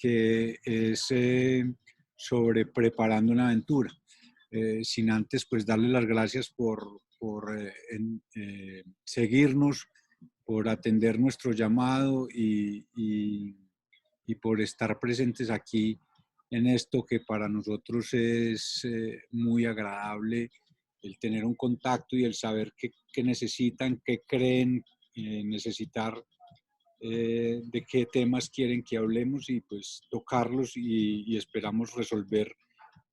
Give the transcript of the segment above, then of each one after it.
que es sobre preparando una aventura. Sin antes pues darle las gracias por seguirnos, por atender nuestro llamado y por estar presentes aquí en esto que para nosotros es muy agradable, el tener un contacto y el saber qué necesitan, qué creen necesitar, de qué temas quieren que hablemos y pues tocarlos y esperamos resolver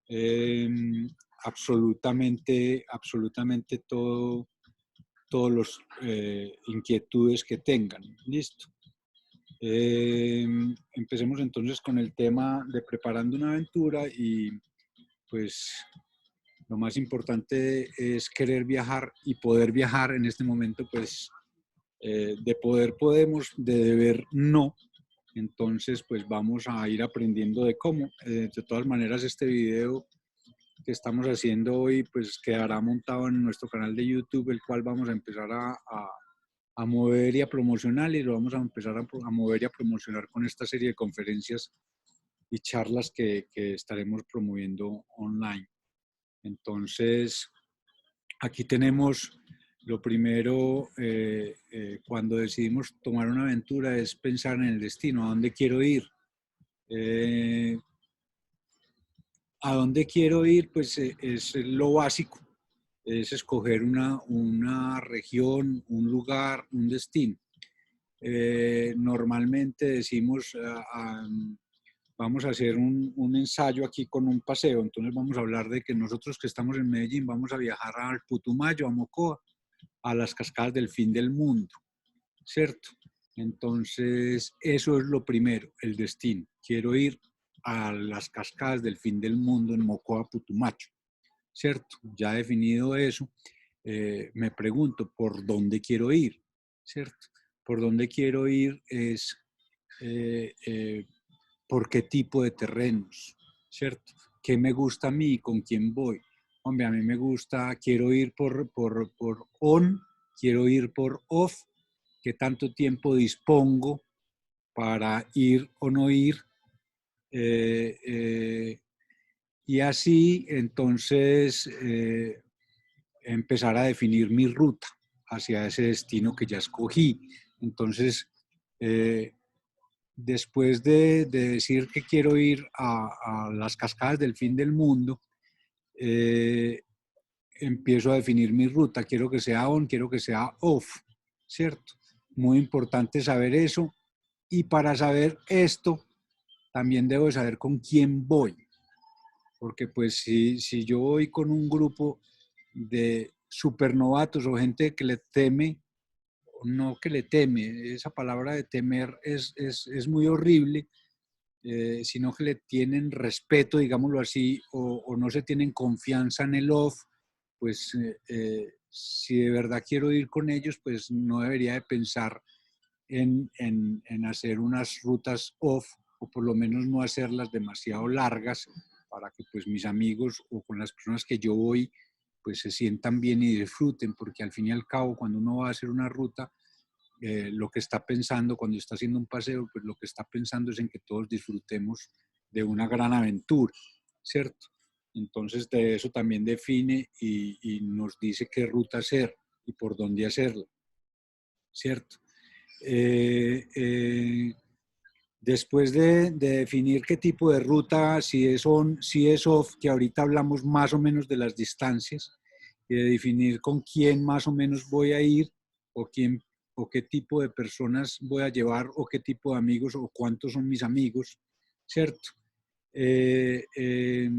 eh, absolutamente todos los inquietudes que tengan. Listo. Empecemos entonces con el tema de preparando una aventura y pues lo más importante es querer viajar y poder viajar en este momento, pues de poder podemos, de deber no. Entonces pues vamos a ir aprendiendo de cómo. De todas maneras este video que estamos haciendo hoy pues quedará montado en nuestro canal de YouTube, el cual vamos a empezar a mover y a promocionar y lo vamos a empezar a mover y a promocionar con esta serie de conferencias y charlas que estaremos promoviendo online. Entonces, aquí tenemos lo primero, cuando decidimos tomar una aventura es pensar en el destino, a dónde quiero ir. ¿A dónde quiero ir? Pues es lo básico, es escoger una región, un lugar, un destino. Normalmente decimos, vamos a hacer un ensayo aquí con un paseo, entonces vamos a hablar de que nosotros que estamos en Medellín vamos a viajar al Putumayo, a Mocoa, a las cascadas del fin del mundo, ¿cierto? Entonces, eso es lo primero, el destino. Quiero ir a las cascadas del fin del mundo en Mocoa, Putumayo, ¿cierto? Ya definido eso, me pregunto, ¿por dónde quiero ir? ¿Cierto? Por dónde quiero ir es por qué tipo de terrenos, ¿cierto? ¿Qué me gusta a mí y con quién voy? Hombre, a mí me gusta, quiero ir por on, quiero ir por off, qué tanto tiempo dispongo para ir o no ir. Eh, eh, y así, entonces, empezar a definir mi ruta hacia ese destino que ya escogí. Entonces, después de decir que quiero ir a las cascadas del fin del mundo, eh, empiezo a definir mi ruta. Quiero que sea on, quiero que sea off, ¿cierto? Muy importante saber eso. Y para saber esto, también debo saber con quién voy. Porque pues si yo voy con un grupo de supernovatos o gente que le teme, no que le teme, esa palabra de temer es muy horrible, sino que le tienen respeto, digámoslo así, o no se tienen confianza en el off, pues si de verdad quiero ir con ellos, pues no debería de pensar en hacer unas rutas off, o por lo menos no hacerlas demasiado largas, para que pues mis amigos o con las personas que yo voy, pues se sientan bien y disfruten, porque al fin y al cabo cuando uno va a hacer una ruta, lo que está pensando cuando está haciendo un paseo, pues lo que está pensando es en que todos disfrutemos de una gran aventura, ¿cierto? Entonces de eso también define y nos dice qué ruta hacer y por dónde hacerla, ¿cierto? Eh, eh, Después de definir qué tipo de ruta, si es on, si es off, que ahorita hablamos más o menos de las distancias, y de definir con quién más o menos voy a ir, o quién, o qué tipo de personas voy a llevar, o qué tipo de amigos, o cuántos son mis amigos, ¿cierto? Eh, eh,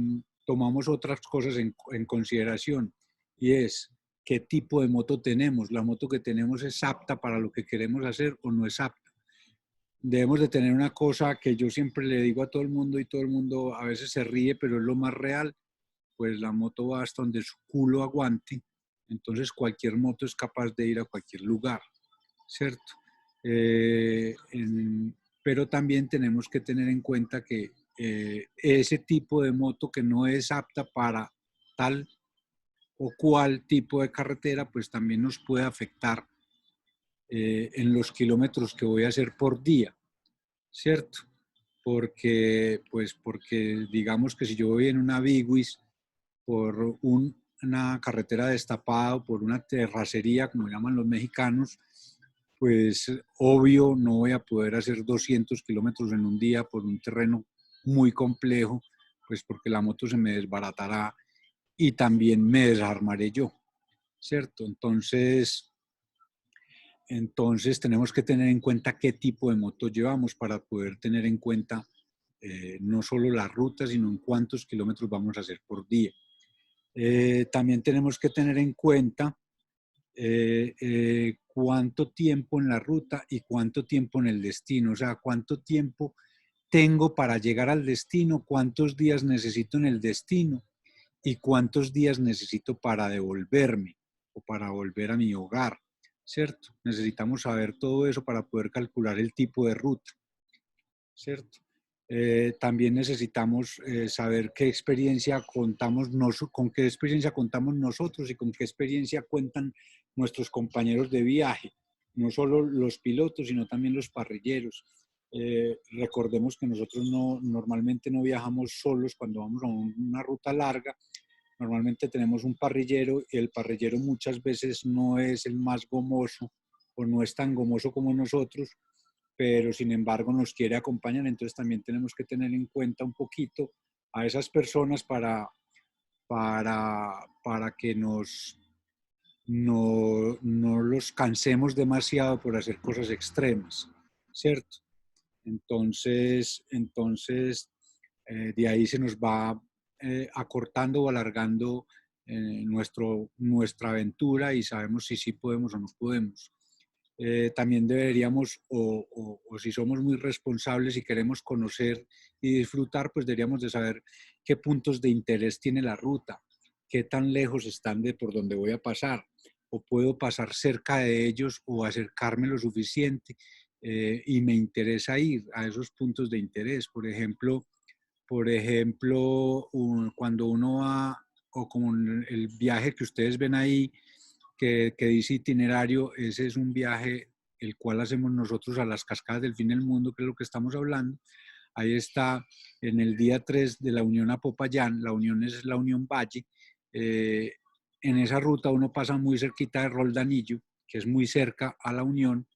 Tomamos otras cosas en consideración, y es qué tipo de moto tenemos. La moto que tenemos es apta para lo que queremos hacer o no es apta. Debemos de tener una cosa que yo siempre le digo a todo el mundo y todo el mundo a veces se ríe, pero es lo más real, pues la moto va hasta donde su culo aguante, entonces cualquier moto es capaz de ir a cualquier lugar, ¿cierto? Pero también tenemos que tener en cuenta que ese tipo de moto que no es apta para tal o cual tipo de carretera, pues también nos puede afectar en los kilómetros que voy a hacer por día, ¿cierto? porque digamos que si yo voy en una Biguis por una carretera destapada o por una terracería, como llaman los mexicanos, pues obvio no voy a poder hacer 200 kilómetros en un día por un terreno muy complejo, pues porque la moto se me desbaratará y también me desarmaré yo, ¿cierto? Entonces tenemos que tener en cuenta qué tipo de moto llevamos para poder tener en cuenta no solo la ruta, sino en cuántos kilómetros vamos a hacer por día. También tenemos que tener en cuenta cuánto tiempo en la ruta y cuánto tiempo en el destino, o sea, cuánto tiempo tengo para llegar al destino, cuántos días necesito en el destino y cuántos días necesito para devolverme o para volver a mi hogar, ¿cierto? Necesitamos saber todo eso para poder calcular el tipo de ruta, ¿cierto? También necesitamos saber qué experiencia contamos, con qué experiencia contamos nosotros y con qué experiencia cuentan nuestros compañeros de viaje, no solo los pilotos, sino también los parrilleros. Recordemos que nosotros normalmente no viajamos solos cuando vamos a una ruta larga. Normalmente tenemos un parrillero y el parrillero muchas veces no es el más gomoso o no es tan gomoso como nosotros, pero sin embargo nos quiere acompañar. Entonces también tenemos que tener en cuenta un poquito a esas personas para que no los cansemos demasiado por hacer cosas extremas, ¿cierto? Entonces, de ahí se nos va acortando o alargando nuestra aventura y sabemos si sí podemos o no podemos. También deberíamos, o si somos muy responsables y queremos conocer y disfrutar, pues deberíamos de saber qué puntos de interés tiene la ruta, qué tan lejos están de por donde voy a pasar, o puedo pasar cerca de ellos o acercarme lo suficiente y me interesa ir a esos puntos de interés. Por ejemplo, cuando uno va, o como el viaje que ustedes ven ahí, que dice itinerario, ese es un viaje el cual hacemos nosotros a las cascadas del fin del mundo, que es lo que estamos hablando. Ahí está en el día 3 de la Unión a Popayán, la Unión es la Unión Valle. Eh, en esa ruta uno pasa muy cerquita de Roldanillo, que es muy cerca a la Unión.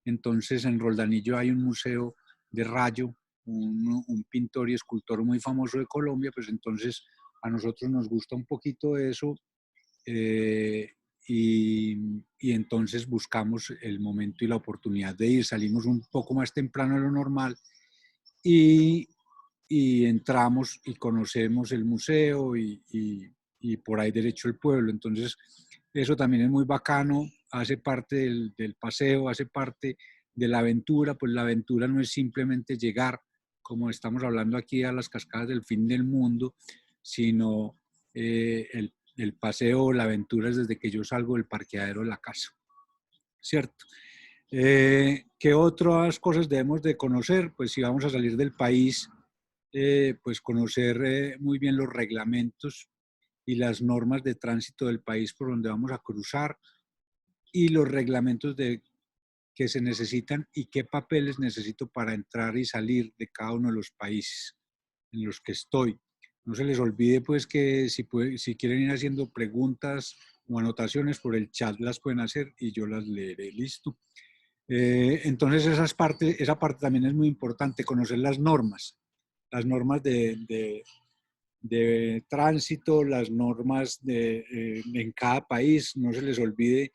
Entonces en Roldanillo hay un museo de Rayo, un pintor y escultor muy famoso de Colombia, pues entonces a nosotros nos gusta un poquito eso. eh, y entonces buscamos el momento y la oportunidad de ir. Salimos un poco más temprano de lo normal y, y entramos y conocemos el museo y por ahí derecho el pueblo. Entonces, eso también es muy bacano, hace parte del paseo, hace parte de la aventura, pues la aventura no es simplemente llegar, como estamos hablando aquí, a las cascadas del fin del mundo, sino el paseo, la aventura es desde que yo salgo del parqueadero de la casa, ¿cierto? ¿Qué otras cosas debemos de conocer? Pues si vamos a salir del país, pues conocer muy bien los reglamentos y las normas de tránsito del país por donde vamos a cruzar y los reglamentos que se necesitan y qué papeles necesito para entrar y salir de cada uno de los países en los que estoy. No se les olvide pues que si quieren ir haciendo preguntas o anotaciones por el chat las pueden hacer y yo las leeré. Listo. Entonces esa parte también es muy importante, conocer las normas de tránsito, las normas en cada país. No se les olvide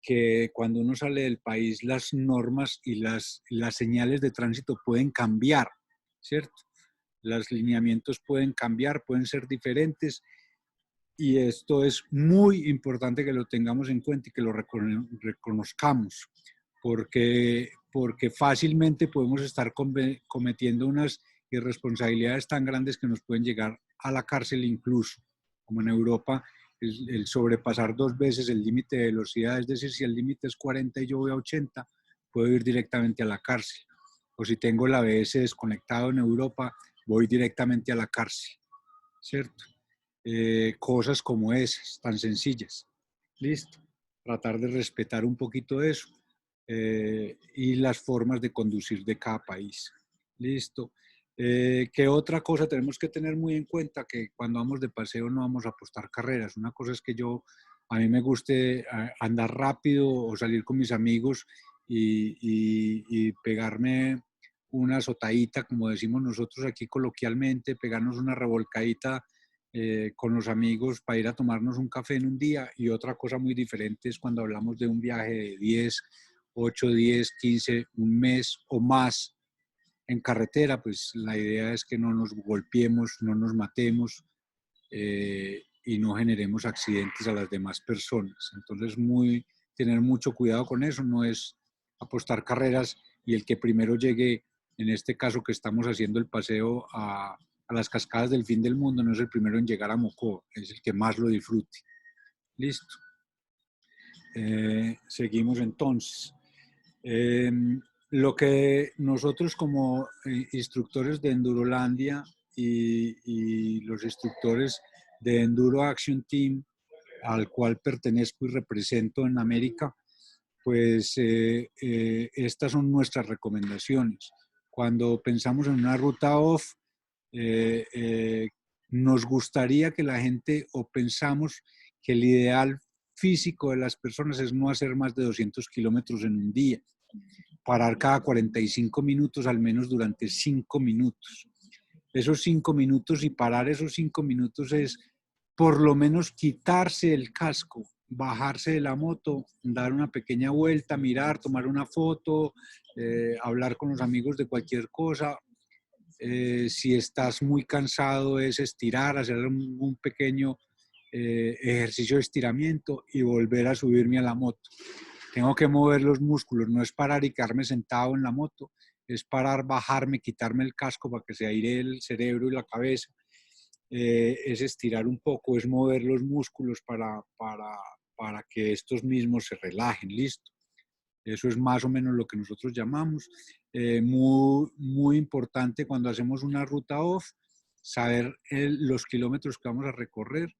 que cuando uno sale del país, las normas y las señales de tránsito pueden cambiar, ¿cierto? Los lineamientos pueden cambiar, pueden ser diferentes y esto es muy importante que lo tengamos en cuenta y que lo reconozcamos, porque fácilmente podemos estar cometiendo unas irresponsabilidades tan grandes que nos pueden llegar a la cárcel incluso, como en Europa, el sobrepasar 2 veces el límite de velocidad, es decir, si el límite es 40 y yo voy a 80, puedo ir directamente a la cárcel. O si tengo el ABS desconectado en Europa, voy directamente a la cárcel, ¿cierto? Cosas como esas, tan sencillas. Listo. Tratar de respetar un poquito eso y las formas de conducir de cada país. Listo. ¿Qué otra cosa tenemos que tener muy en cuenta? Que cuando vamos de paseo no vamos a apostar carreras. Una cosa es que a mí me guste andar rápido o salir con mis amigos y pegarme una sotadita, como decimos nosotros aquí coloquialmente, pegarnos una revolcadita con los amigos para ir a tomarnos un café en un día. Y otra cosa muy diferente es cuando hablamos de un viaje de 10, 8, 10, 15, un mes o más en carretera. Pues la idea es que no nos golpeemos, no nos matemos y no generemos accidentes a las demás personas. Entonces, tener mucho cuidado con eso, no es apostar carreras y el que primero llegue, en este caso que estamos haciendo el paseo a las cascadas del fin del mundo, no es el primero en llegar a Mocoa, es el que más lo disfrute. Listo. Seguimos entonces. Eh, lo que nosotros como instructores de Endurolandia y los instructores de Enduro Action Team, al cual pertenezco y represento en América, pues estas son nuestras recomendaciones. Cuando pensamos en una ruta off, eh, eh, nos gustaría que la gente, o pensamos que el ideal físico de las personas es no hacer más de 200 kilómetros en un día, parar cada 45 minutos al menos durante 5 minutos. Esos 5 minutos y parar esos 5 minutos es por lo menos quitarse el casco, bajarse de la moto, dar una pequeña vuelta, mirar, tomar una foto, hablar con los amigos de cualquier cosa. Si estás muy cansado es estirar, hacer un pequeño ejercicio de estiramiento y volver a subirme a la moto. Tengo que mover los músculos, no es parar y quedarme sentado en la moto, es parar, bajarme, quitarme el casco para que se aire el cerebro y la cabeza, es estirar un poco, es mover los músculos para que estos mismos se relajen, listo. Eso es más o menos lo que nosotros llamamos. Muy importante cuando hacemos una ruta off, saber los kilómetros que vamos a recorrer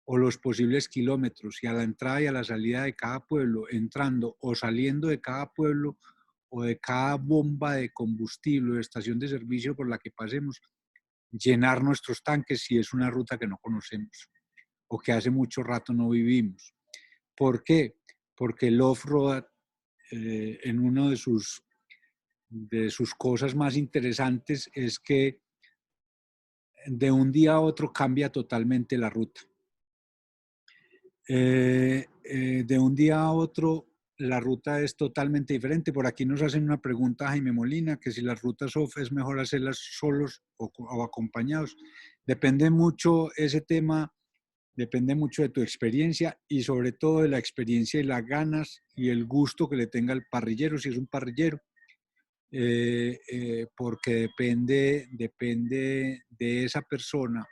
o los posibles kilómetros y a la entrada y a la salida de cada pueblo, entrando o saliendo de cada pueblo o de cada bomba de combustible o estación de servicio por la que pasemos, llenar nuestros tanques si es una ruta que no conocemos o que hace mucho rato no vivimos. ¿Por qué? Porque el off-road, en uno de sus cosas más interesantes es que de un día a otro cambia totalmente la ruta. De un día a otro la ruta es totalmente diferente. Por aquí nos hacen una pregunta, Jaime Molina, que si las rutas off es mejor hacerlas solos o acompañados. Depende mucho ese tema, depende mucho de tu experiencia y sobre todo de la experiencia y las ganas y el gusto que le tenga el parrillero, si es un parrillero. Porque depende de esa persona,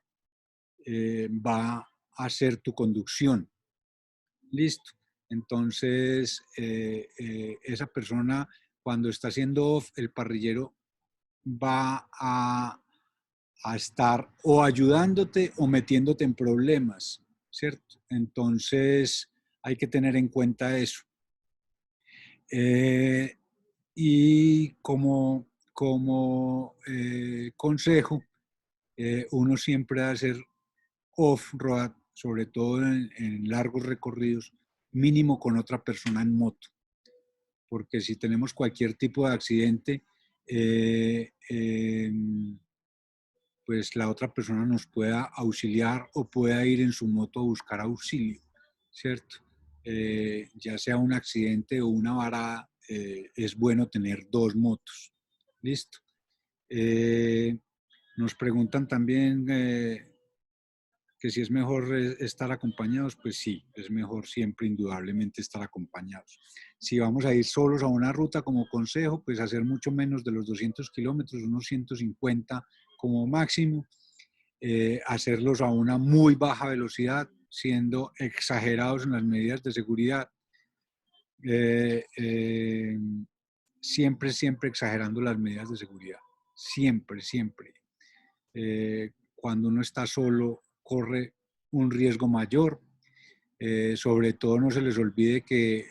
va a ser tu conducción. Listo. Entonces, esa persona, cuando está haciendo off, el parrillero va a estar o ayudándote o metiéndote en problemas, ¿cierto? Entonces, hay que tener en cuenta eso. Y como consejo, uno siempre debe hacer off-road, sobre todo en largos recorridos, mínimo con otra persona en moto, porque si tenemos cualquier tipo de accidente, pues la otra persona nos pueda auxiliar o pueda ir en su moto a buscar auxilio, ¿cierto? Ya sea un accidente o una varada, es bueno tener dos motos. Listo. Nos preguntan también que si es mejor estar acompañados, pues sí, es mejor siempre indudablemente estar acompañados. Si vamos a ir solos a una ruta como consejo, pues hacer mucho menos de los 200 kilómetros, unos 150 como máximo, hacerlos a una muy baja velocidad, siendo exagerados en las medidas de seguridad, eh, eh, siempre exagerando las medidas de seguridad, siempre. Cuando uno está solo, corre un riesgo mayor. Sobre todo no se les olvide que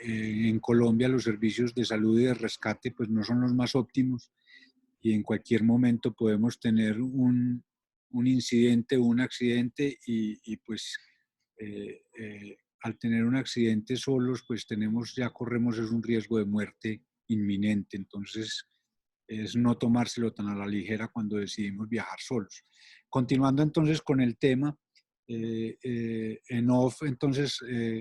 en Colombia los servicios de salud y de rescate pues no son los más óptimos y en cualquier momento podemos tener un incidente o un accidente y pues al tener un accidente solos, pues ya corremos es un riesgo de muerte inminente. Entonces, es no tomárselo tan a la ligera cuando decidimos viajar solos. Continuando entonces con el tema, en off, entonces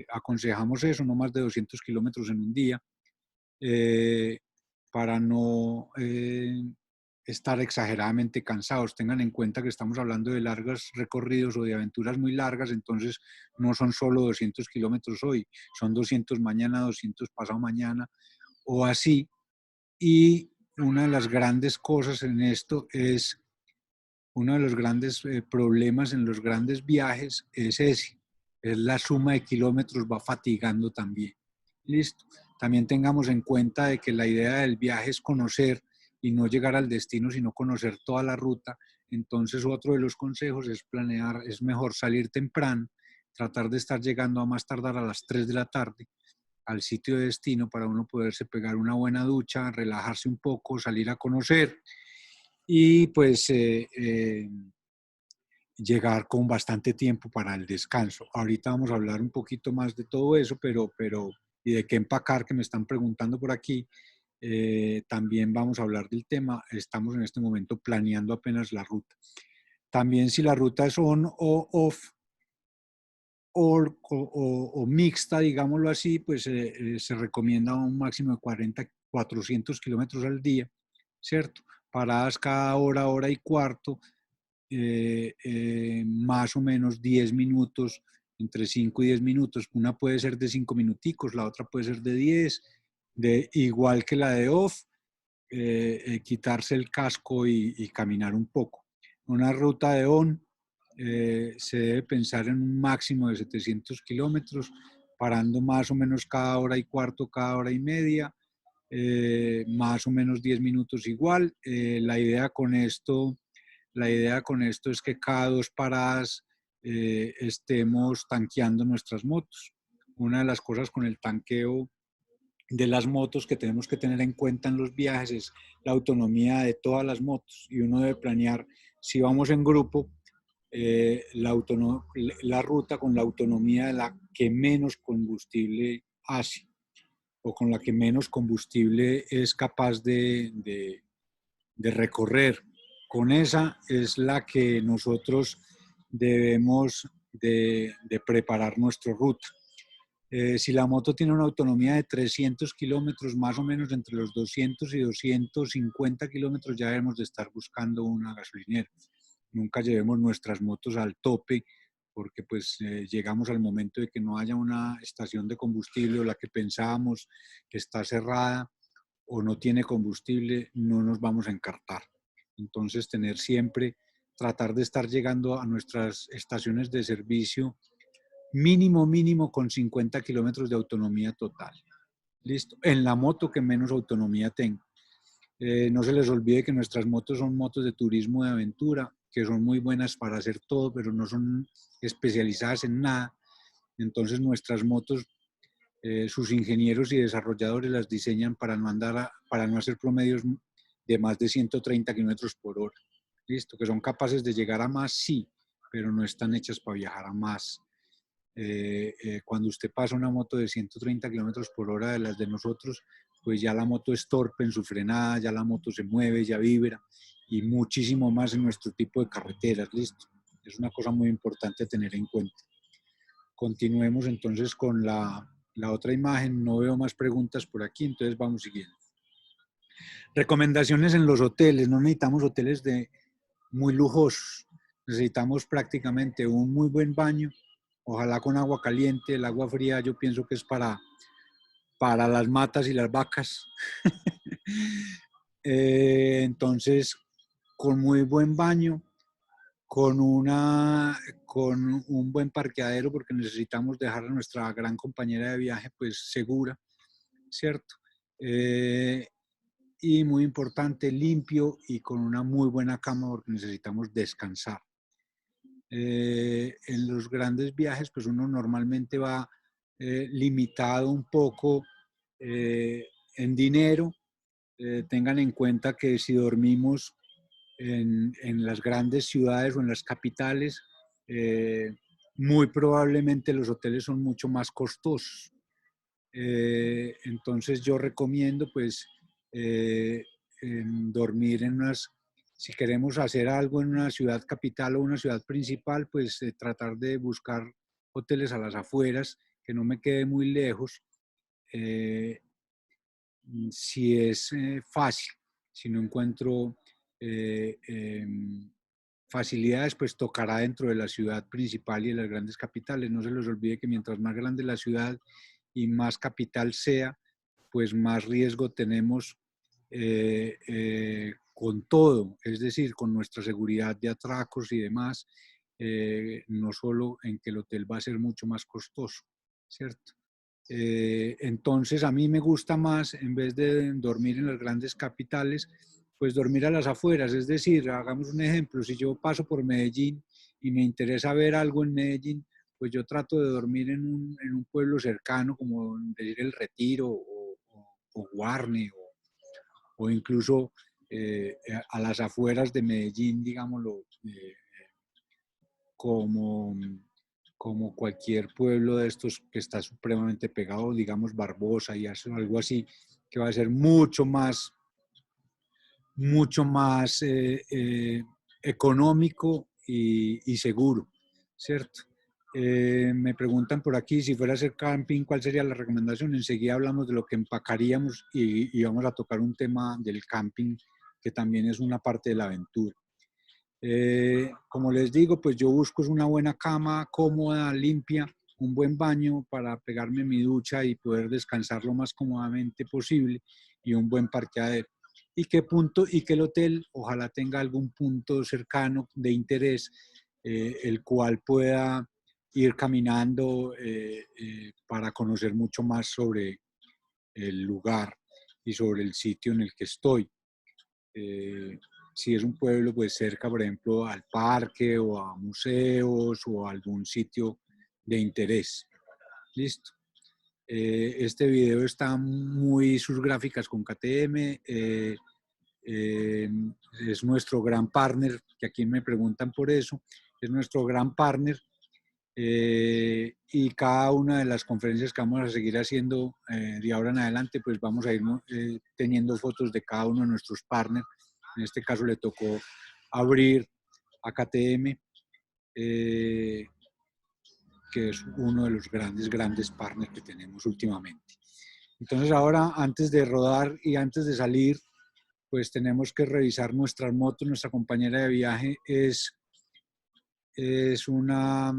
aconsejamos eso, no más de 200 kilómetros en un día, eh, para no estar exageradamente cansados. Tengan en cuenta que estamos hablando de largos recorridos o de aventuras muy largas, entonces no son solo 200 kilómetros hoy, son 200 mañana, 200 pasado mañana o así. Y una de las grandes cosas en esto es, uno de los grandes problemas en los grandes viajes es ese, es la suma de kilómetros va fatigando también. Listo. También tengamos en cuenta de que la idea del viaje es conocer y no llegar al destino, sino conocer toda la ruta. Entonces, otro de los consejos es planear, es mejor salir temprano, tratar de estar llegando a más tardar a las 3 de la tarde al sitio de destino para uno poderse pegar una buena ducha, relajarse un poco, salir a conocer y pues llegar con bastante tiempo para el descanso. Ahorita vamos a hablar un poquito más de todo eso, y de qué empacar, que me están preguntando por aquí. También vamos a hablar del tema. Estamos en este momento planeando apenas la ruta. También si la ruta es on o off, o mixta, digámoslo así, pues se recomienda un máximo de 400 kilómetros al día, ¿cierto? Paradas cada hora, hora y cuarto, más o menos 10 minutos, entre 5 y 10 minutos. Una puede ser de 5 minuticos, la otra puede ser de 10, igual que la de off, quitarse el casco y caminar un poco. Una ruta de on se debe pensar en un máximo de 700 kilómetros, parando más o menos cada hora y cuarto, cada hora y media, más o menos 10 minutos igual. La idea con esto es que cada 2 paradas estemos tanqueando nuestras motos. Una de las cosas con el tanqueo de las motos que tenemos que tener en cuenta en los viajes es la autonomía de todas las motos, y uno debe planear, si vamos en grupo, la ruta con la autonomía de la que menos combustible hace o con la que menos combustible es capaz de recorrer. Con esa es la que nosotros debemos de preparar nuestra ruta. Si la moto tiene una autonomía de 300 kilómetros, más o menos entre los 200 y 250 kilómetros, ya debemos de estar buscando una gasolinera. Nunca llevemos nuestras motos al tope, porque pues llegamos al momento de que no haya una estación de combustible, o la que pensábamos que está cerrada o no tiene combustible, no nos vamos a encartar. Entonces, tratar de estar llegando a nuestras estaciones de servicio mínimo con 50 kilómetros de autonomía total. Listo. En la moto que menos autonomía tenga. No se les olvide que nuestras motos son motos de turismo de aventura, que son muy buenas para hacer todo, pero no son especializadas en nada. Entonces nuestras motos, sus ingenieros y desarrolladores las diseñan para no hacer promedios de más de 130 kilómetros por hora. Listo, que son capaces de llegar a más, sí, pero no están hechas para viajar a más. Cuando usted pasa una moto de 130 kilómetros por hora de las de nosotros, pues ya la moto es torpe en su frenada, ya la moto se mueve, ya vibra, y muchísimo más en nuestro tipo de carreteras. Listo, es una cosa muy importante a tener en cuenta. Continuemos entonces con la otra imagen. No veo más preguntas por aquí, entonces vamos siguiendo. Recomendaciones en los hoteles. No necesitamos hoteles muy lujosos. Necesitamos prácticamente un muy buen baño, ojalá con agua caliente. El agua fría yo pienso que es para las matas y las vacas. Entonces, con muy buen baño, con un buen parqueadero, porque necesitamos dejar a nuestra gran compañera de viaje pues segura, ¿cierto? Y muy importante, limpio y con una muy buena cama, porque necesitamos descansar. En los grandes viajes, pues uno normalmente va limitado un poco en dinero, tengan en cuenta que si dormimos en las grandes ciudades o en las capitales, muy probablemente los hoteles son mucho más costosos. Entonces yo recomiendo pues dormir en unas, si queremos hacer algo en una ciudad capital o una ciudad principal, pues tratar de buscar hoteles a las afueras, que no me quede muy lejos, eh, si es fácil. Si no encuentro facilidades, pues tocará dentro de la ciudad principal y de las grandes capitales. No se les olvide que mientras más grande la ciudad y más capital sea, pues más riesgo tenemos con todo, es decir, con nuestra seguridad de atracos y demás, no solo en que el hotel va a ser mucho más costoso, ¿cierto? Entonces a mí me gusta más, en vez de dormir en las grandes capitales, pues dormir a las afueras. Es decir, hagamos un ejemplo, si yo paso por Medellín y me interesa ver algo en Medellín, pues yo trato de dormir en un pueblo cercano, como decir El Retiro o Guarne, o incluso a las afueras de Medellín, digámoslo, como, como cualquier pueblo de estos que está supremamente pegado, digamos Barbosa y algo así, que va a ser mucho más económico y seguro, ¿cierto? Me preguntan por aquí, si fuera a hacer camping, ¿cuál sería la recomendación? Enseguida hablamos de lo que empacaríamos y vamos a tocar un tema del camping, que también es una parte de la aventura. Como les digo, pues yo busco una buena cama, cómoda, limpia, un buen baño para pegarme mi ducha y poder descansar lo más cómodamente posible, y un buen parqueadero. Y que el hotel ojalá tenga algún punto cercano de interés, el cual pueda ir caminando para conocer mucho más sobre el lugar y sobre el sitio en el que estoy. Eh, si es un pueblo, pues cerca, por ejemplo, al parque o a museos o a algún sitio de interés. Listo. Este video está muy, sus gráficas con KTM. Es nuestro gran partner, que aquí me preguntan por eso, es nuestro gran partner. Y cada una de las conferencias que vamos a seguir haciendo de ahora en adelante, pues vamos a ir teniendo fotos de cada uno de nuestros partners. En este caso le tocó abrir a KTM, que es uno de los grandes partners que tenemos últimamente. Entonces ahora, antes de rodar y antes de salir, pues tenemos que revisar nuestras motos. Nuestra compañera de viaje es una...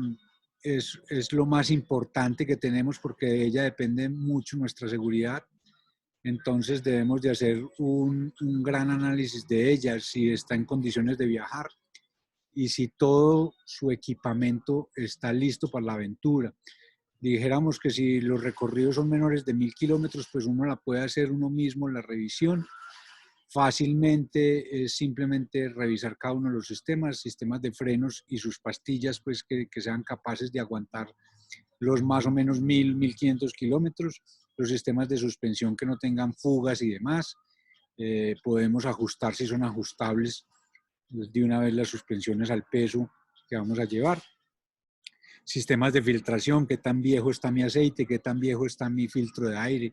Es lo más importante que tenemos, porque de ella depende mucho nuestra seguridad. Entonces debemos de hacer un gran análisis de ella, si está en condiciones de viajar y si todo su equipamiento está listo para la aventura. Dijéramos que si los recorridos son menores de 1000 kilómetros, pues uno la puede hacer uno mismo, la revisión. Fácilmente es simplemente revisar cada uno de los sistemas de frenos y sus pastillas, pues que sean capaces de aguantar los más o menos 1500 kilómetros, los sistemas de suspensión que no tengan fugas y demás. Podemos ajustar, si son ajustables, de una vez las suspensiones al peso que vamos a llevar. Sistemas de filtración, qué tan viejo está mi aceite, qué tan viejo está mi filtro de aire,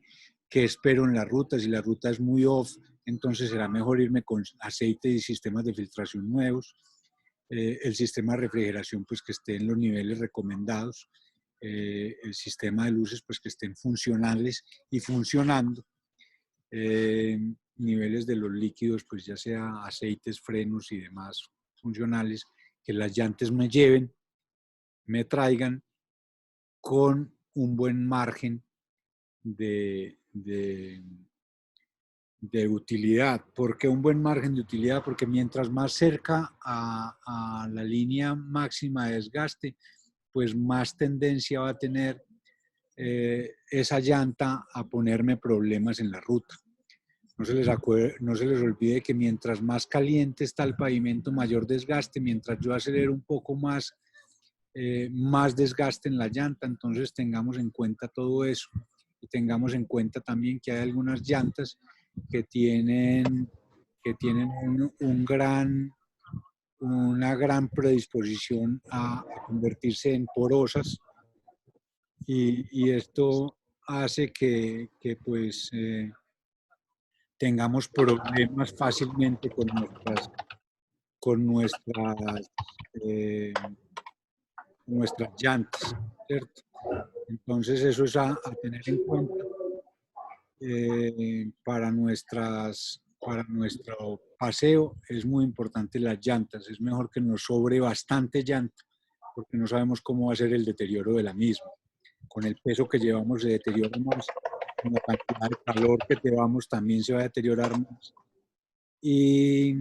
qué espero en la ruta. Si la ruta es muy off, entonces será mejor irme con aceite y sistemas de filtración nuevos. El sistema de refrigeración, pues que esté en los niveles recomendados. El sistema de luces, pues que estén funcionales y funcionando. Niveles de los líquidos, pues ya sea aceites, frenos y demás funcionales. Que las llantas me lleven, me traigan con un buen margen de utilidad. ¿Por qué un buen margen de utilidad? Porque mientras más cerca a la línea máxima de desgaste, pues más tendencia va a tener esa llanta a ponerme problemas en la ruta. No se les olvide que mientras más caliente está el pavimento, mayor desgaste. Mientras yo acelero un poco más, más desgaste en la llanta. Entonces tengamos en cuenta todo eso, y tengamos en cuenta también que hay algunas llantas que tienen, que tienen una gran predisposición a convertirse en porosas y esto hace que pues tengamos problemas fácilmente con eh, nuestras llantas, ¿cierto? Entonces eso es a tener en cuenta para nuestro paseo. Es muy importante las llantas, es mejor que nos sobre bastante llanta porque no sabemos cómo va a ser el deterioro de la misma. Con el peso que llevamos se deteriora más, con la cantidad de calor que llevamos también se va a deteriorar más. Y,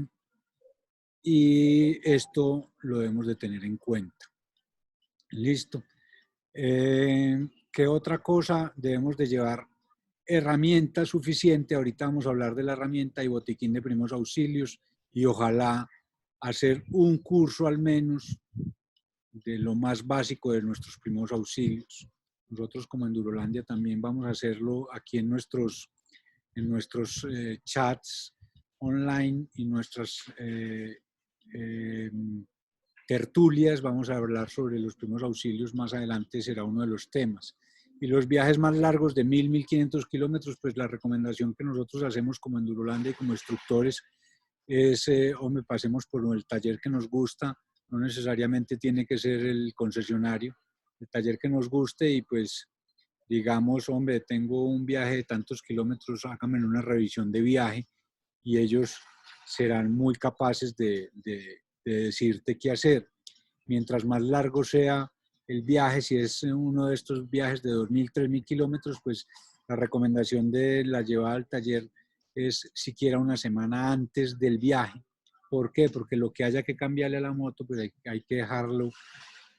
y esto lo debemos de tener en cuenta. Listo. ¿Qué otra cosa? Debemos de llevar herramienta suficiente. Ahorita vamos a hablar de la herramienta y botiquín de primeros auxilios y ojalá hacer un curso al menos de lo más básico de nuestros primeros auxilios. Nosotros como Endurolandia también vamos a hacerlo aquí en nuestros chats online y nuestras eh, tertulias. Vamos a hablar sobre los primeros auxilios más adelante, será uno de los temas. Y los viajes más largos de 1.500 kilómetros, pues la recomendación que nosotros hacemos como Endurolandia y como instructores es, hombre, pasemos por el taller que nos gusta, no necesariamente tiene que ser el concesionario, el taller que nos guste y pues digamos, hombre, tengo un viaje de tantos kilómetros, háganme una revisión de viaje y ellos serán muy capaces de decirte qué hacer. Mientras más largo sea el viaje, si es uno de estos viajes de 2.000, 3.000 kilómetros, pues la recomendación de la llevada al taller es siquiera una semana antes del viaje. ¿Por qué? Porque lo que haya que cambiarle a la moto, pues hay que dejarlo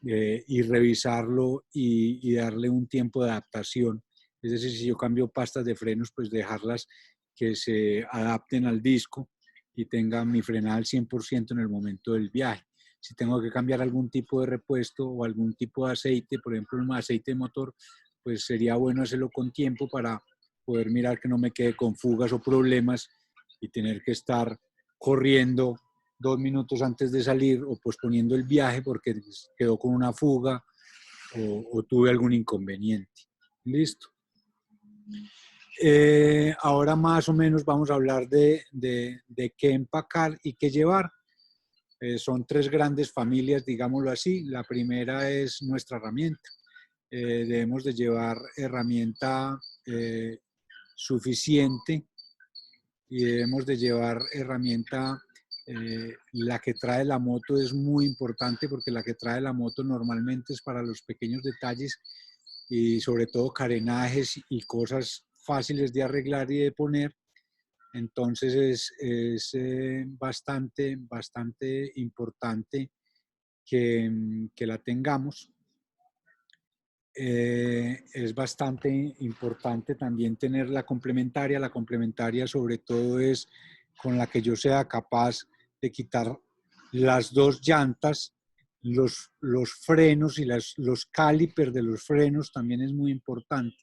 y revisarlo y darle un tiempo de adaptación. Es decir, si yo cambio pastas de frenos, pues dejarlas que se adapten al disco y tenga mi frenada al 100% en el momento del viaje. Si tengo que cambiar algún tipo de repuesto o algún tipo de aceite, por ejemplo, un aceite de motor, pues sería bueno hacerlo con tiempo para poder mirar que no me quede con fugas o problemas y tener que estar corriendo 2 minutos antes de salir o posponiendo el viaje porque quedó con una fuga o tuve algún inconveniente. Listo. Ahora más o menos vamos a hablar de qué empacar y qué llevar. Son tres grandes familias, digámoslo así. La primera es nuestra herramienta. Debemos de llevar herramienta suficiente y debemos de llevar herramienta. La que trae la moto es muy importante porque la que trae la moto normalmente es para los pequeños detalles y sobre todo carenajes y cosas fáciles de arreglar y de poner. Entonces es bastante importante que la tengamos. Es bastante importante también tener la complementaria. La complementaria sobre todo es con la que yo sea capaz de quitar las dos llantas, los frenos y los calipers de los frenos también es muy importante.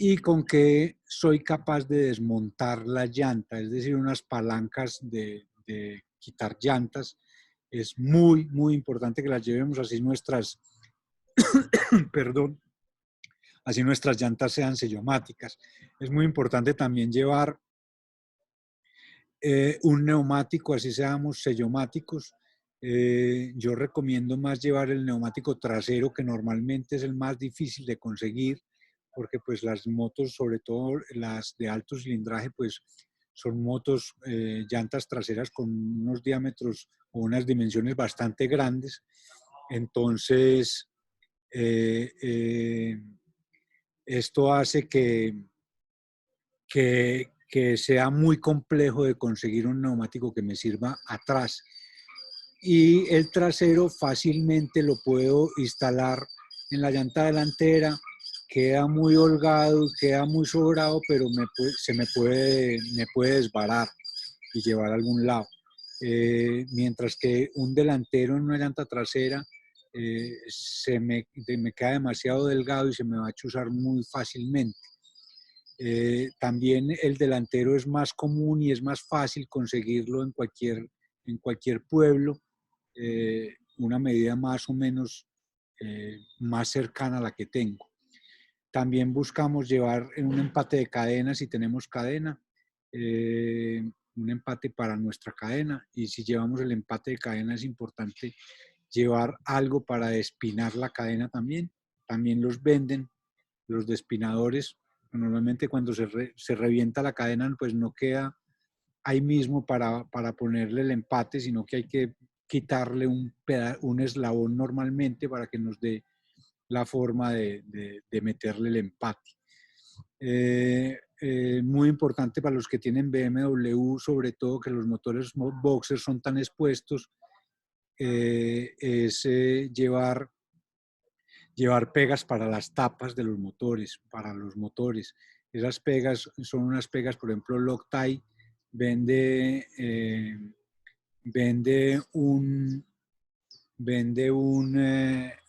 Y con que soy capaz de desmontar la llanta, es decir, unas palancas de quitar llantas. Es muy importante que las llevemos así nuestras, perdón, así nuestras llantas sean sellomáticas. Es muy importante también llevar un neumático, así seamos sellomáticos. Yo recomiendo más llevar el neumático trasero, que normalmente es el más difícil de conseguir, porque pues las motos, sobre todo las de alto cilindraje, pues son motos, llantas traseras con unos diámetros o unas dimensiones bastante grandes. Entonces, eh, eh, esto hace que sea muy complejo de conseguir un neumático que me sirva atrás. Y el trasero fácilmente lo puedo instalar en la llanta delantera, queda muy holgado, queda muy sobrado, pero me puede desbarar y llevar a algún lado. Mientras que un delantero en una llanta trasera me queda demasiado delgado y se me va a chuzar muy fácilmente. También el delantero es más común y es más fácil conseguirlo en cualquier pueblo, una medida más o menos más cercana a la que tengo. También buscamos llevar en un empate de cadena, si tenemos cadena, un empate para nuestra cadena, y si llevamos el empate de cadena es importante llevar algo para despinar la cadena también. También los venden, los despinadores. Normalmente cuando se revienta la cadena, pues no queda ahí mismo para ponerle el empate, sino que hay que quitarle un eslabón normalmente para que nos dé la forma de meterle el empate. Muy importante para los que tienen BMW, sobre todo que los motores boxer son tan expuestos, es llevar pegas para las tapas de los motores, para los motores. Esas pegas son unas pegas, por ejemplo, Loctite vende, vende un,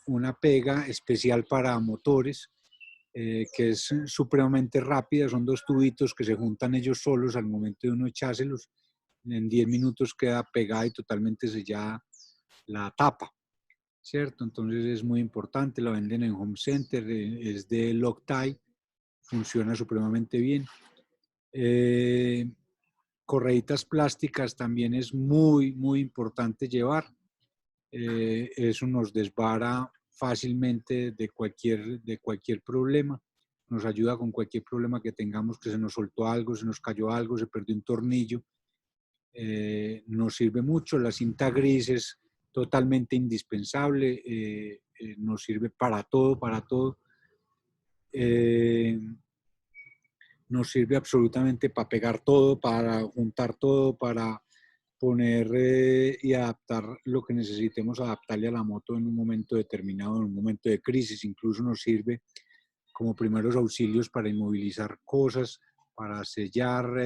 una pega especial para motores, que es supremamente rápida. Son dos tubitos que se juntan ellos solos al momento de uno echárselos. En 10 minutos queda pegada y totalmente sellada la tapa, ¿cierto? Entonces es muy importante, la venden en Home Center, es de Loctite, funciona supremamente bien. Correitas plásticas también es muy importante llevar. Eso nos desvara fácilmente de cualquier problema, nos ayuda con cualquier problema que tengamos, que se nos soltó algo, se nos cayó algo, se perdió un tornillo, nos sirve mucho. La cinta gris es totalmente indispensable, nos sirve para todo, para todo. Nos sirve absolutamente para pegar todo, para juntar todo, para poner y adaptar lo que necesitemos adaptarle a la moto en un momento determinado, en un momento de crisis. Incluso nos sirve como primeros auxilios para inmovilizar cosas, para sellar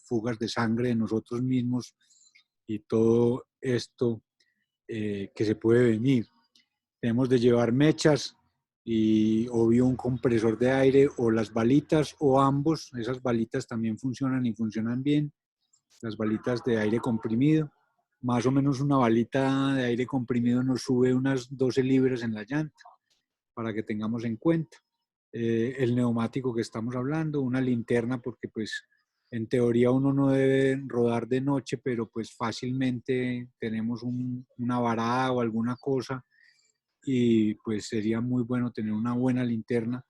fugas de sangre de nosotros mismos y todo esto que se puede venir. Tenemos de llevar mechas y obvio un compresor de aire o las balitas o ambos. Esas balitas también funcionan y funcionan bien. Las balitas de aire comprimido. Más o menos una balita de aire comprimido nos sube unas 12 libras en la llanta, para que tengamos en cuenta. El neumático que estamos hablando, una linterna, porque pues en teoría uno no debe rodar de noche, pero pues fácilmente tenemos una varada o alguna cosa y pues sería muy bueno tener una buena linterna,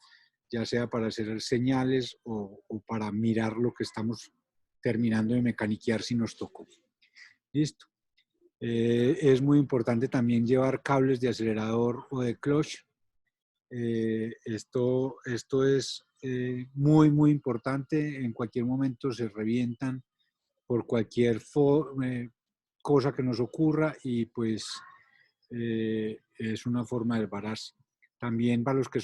ya sea para hacer señales o para mirar lo que estamos terminando de mecaniquear si nos tocó. Listo. Es muy importante también llevar cables de acelerador o de clutch. Esto es muy importante. En cualquier momento se revientan por cualquier cosa que nos ocurra y pues es una forma de vararse. También para los que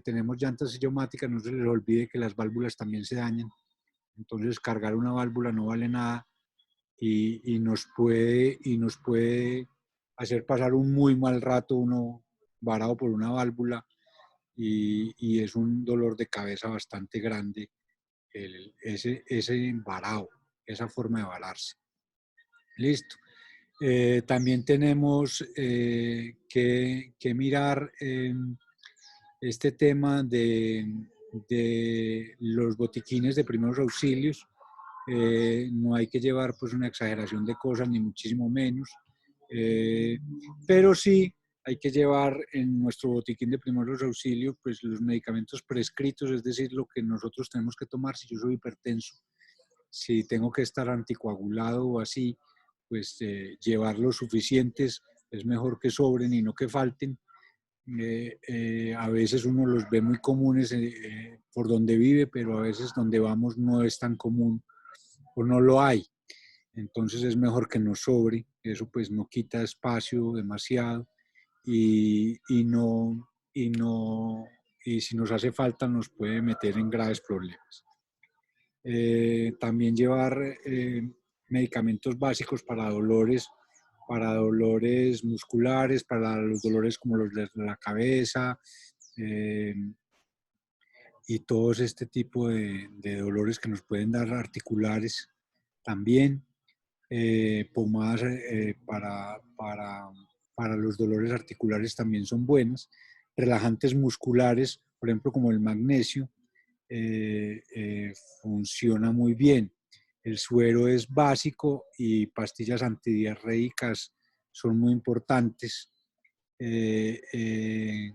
tenemos llantas idiomáticas, no se les olvide que las válvulas también se dañan. Entonces cargar una válvula no vale nada y nos puede hacer pasar un muy mal rato uno varado por una válvula y es un dolor de cabeza bastante grande ese varado, esa forma de vararse. Listo. También tenemos que mirar este tema de los botiquines de primeros auxilios. No hay que llevar pues una exageración de cosas, ni muchísimo menos, pero sí hay que llevar en nuestro botiquín de primeros auxilios pues los medicamentos prescritos, es decir, lo que nosotros tenemos que tomar si yo soy hipertenso, si tengo que estar anticoagulado o así, pues llevar los suficientes, es mejor que sobren y no que falten. A veces uno los ve muy comunes por donde vive, pero a veces donde vamos no es tan común o no lo hay. Entonces es mejor que nos sobre, eso pues no quita espacio demasiado y si nos hace falta nos puede meter en graves problemas. También llevar medicamentos básicos para dolores musculares, para los dolores como los de la cabeza, y todos este tipo de dolores que nos pueden dar articulares también. Pomadas para los dolores articulares también son buenas. Relajantes musculares, por ejemplo, como el magnesio, funciona muy bien. El suero es básico y pastillas antidiarreicas son muy importantes. Eh, eh,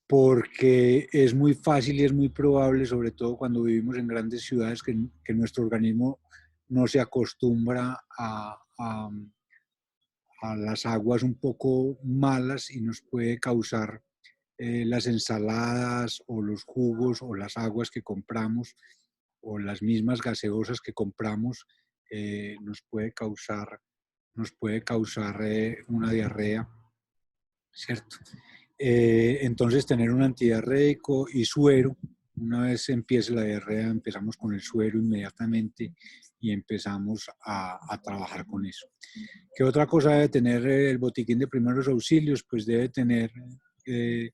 Porque es muy fácil y es muy probable, sobre todo cuando vivimos en grandes ciudades, que nuestro organismo no se acostumbra a las aguas un poco malas y nos puede causar las ensaladas o los jugos o las aguas que compramos o las mismas gaseosas que compramos, nos puede causar una diarrea, ¿cierto? Entonces, tener un antidiarreico y suero. Una vez empiece la diarrea, empezamos con el suero inmediatamente y empezamos a trabajar con eso. ¿Qué otra cosa debe tener el botiquín de primeros auxilios? Pues debe tener eh,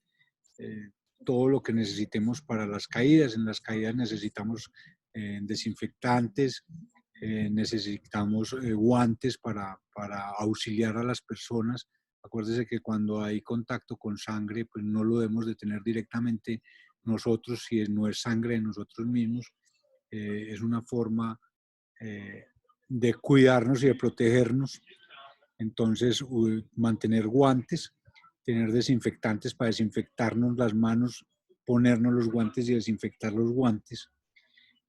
eh, todo lo que necesitemos para las caídas. En las caídas necesitamos desinfectantes, necesitamos guantes para auxiliar a las personas. Acuérdese que cuando hay contacto con sangre, pues no lo debemos de tener directamente nosotros, si no es sangre de nosotros mismos. Es una forma eh, de cuidarnos y de protegernos. Entonces, mantener guantes, tener desinfectantes para desinfectarnos las manos, ponernos los guantes y desinfectar los guantes,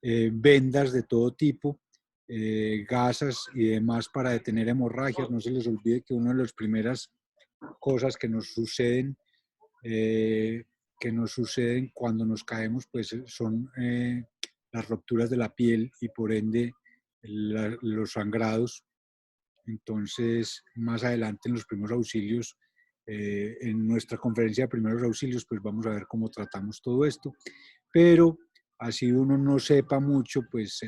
vendas de todo tipo, gasas y demás para detener hemorragias. No se les olvide que una de las primeras cosas eh, que nos suceden cuando nos caemos, pues son las rupturas de la piel y por ende los sangrados. Entonces, más adelante en los primeros auxilios, en nuestra conferencia de primeros auxilios, pues vamos a ver cómo tratamos todo esto. Pero así uno no sepa mucho, pues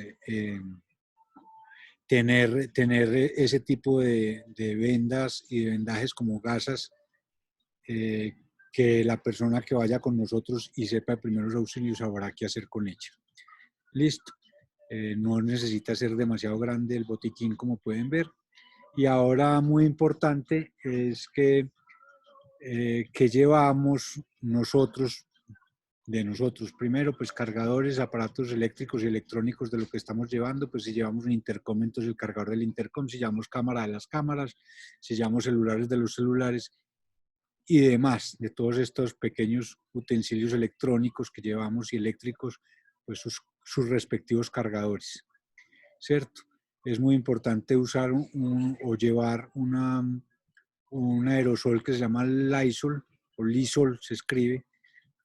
tener ese tipo de vendas y de vendajes como gasas, eh, que la persona que vaya con nosotros y sepa de primeros auxilios sabrá qué hacer con ella. Listo. No necesita ser demasiado grande el botiquín, como pueden ver. Y ahora muy importante es que llevamos nosotros, de nosotros. Primero, pues cargadores, aparatos eléctricos y electrónicos de lo que estamos llevando. Pues si llevamos un intercom, entonces el cargador del intercom. Si llevamos cámara, de las cámaras. Si llevamos celulares, de los celulares y demás, de todos estos pequeños utensilios electrónicos que llevamos y eléctricos, pues sus respectivos cargadores, ¿cierto? Es muy importante usar o llevar un aerosol que se llama Lysol, o Lysol se escribe,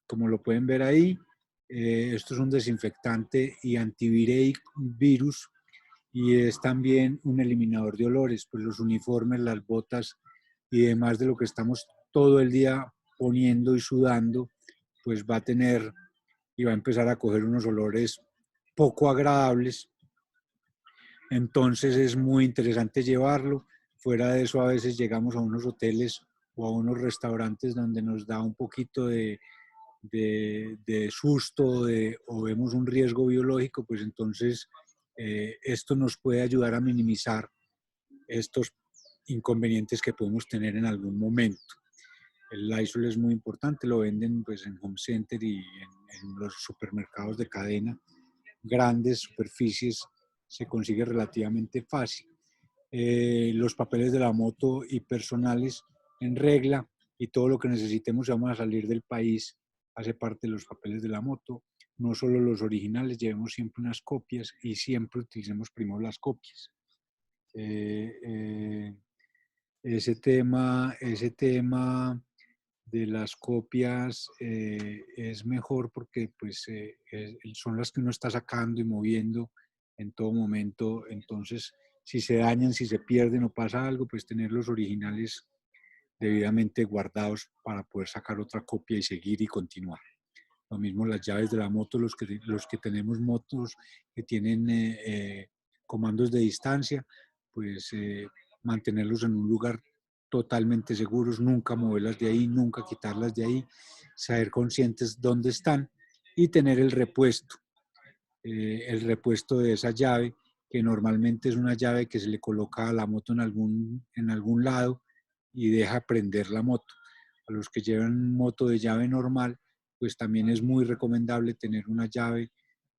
como lo pueden ver ahí. Esto es un desinfectante y antivirus y es también un eliminador de olores, pues los uniformes, las botas y demás de lo que estamos todo el día poniendo y sudando, pues va a tener y va a empezar a coger unos olores poco agradables. Entonces es muy interesante llevarlo. Fuera de eso, a veces llegamos a unos hoteles o a unos restaurantes donde nos da un poquito de susto o vemos un riesgo biológico, pues entonces esto nos puede ayudar a minimizar estos inconvenientes que podemos tener en algún momento. El Lysol es muy importante, lo venden pues en Home Center y en los supermercados de cadena, grandes superficies, se consigue relativamente fácil. Los papeles de la moto y personales en regla y todo lo que necesitemos si vamos a salir del país hace parte de los papeles de la moto. No solo los originales, llevemos siempre unas copias y siempre utilicemos primero las copias. Eh, eh, ese tema de las copias es mejor porque pues, son las que uno está sacando y moviendo en todo momento. Entonces, si se dañan, si se pierden o pasa algo, pues tener los originales debidamente guardados para poder sacar otra copia y seguir y continuar. Lo mismo las llaves de la moto, los que tenemos motos que tienen comandos de distancia, pues mantenerlos en un lugar totalmente seguros, nunca moverlas de ahí, nunca quitarlas de ahí, saber conscientes dónde están y tener el repuesto de esa llave, que normalmente es una llave que se le coloca a la moto en algún lado y deja prender la moto. A los que llevan moto de llave normal, pues también es muy recomendable tener una llave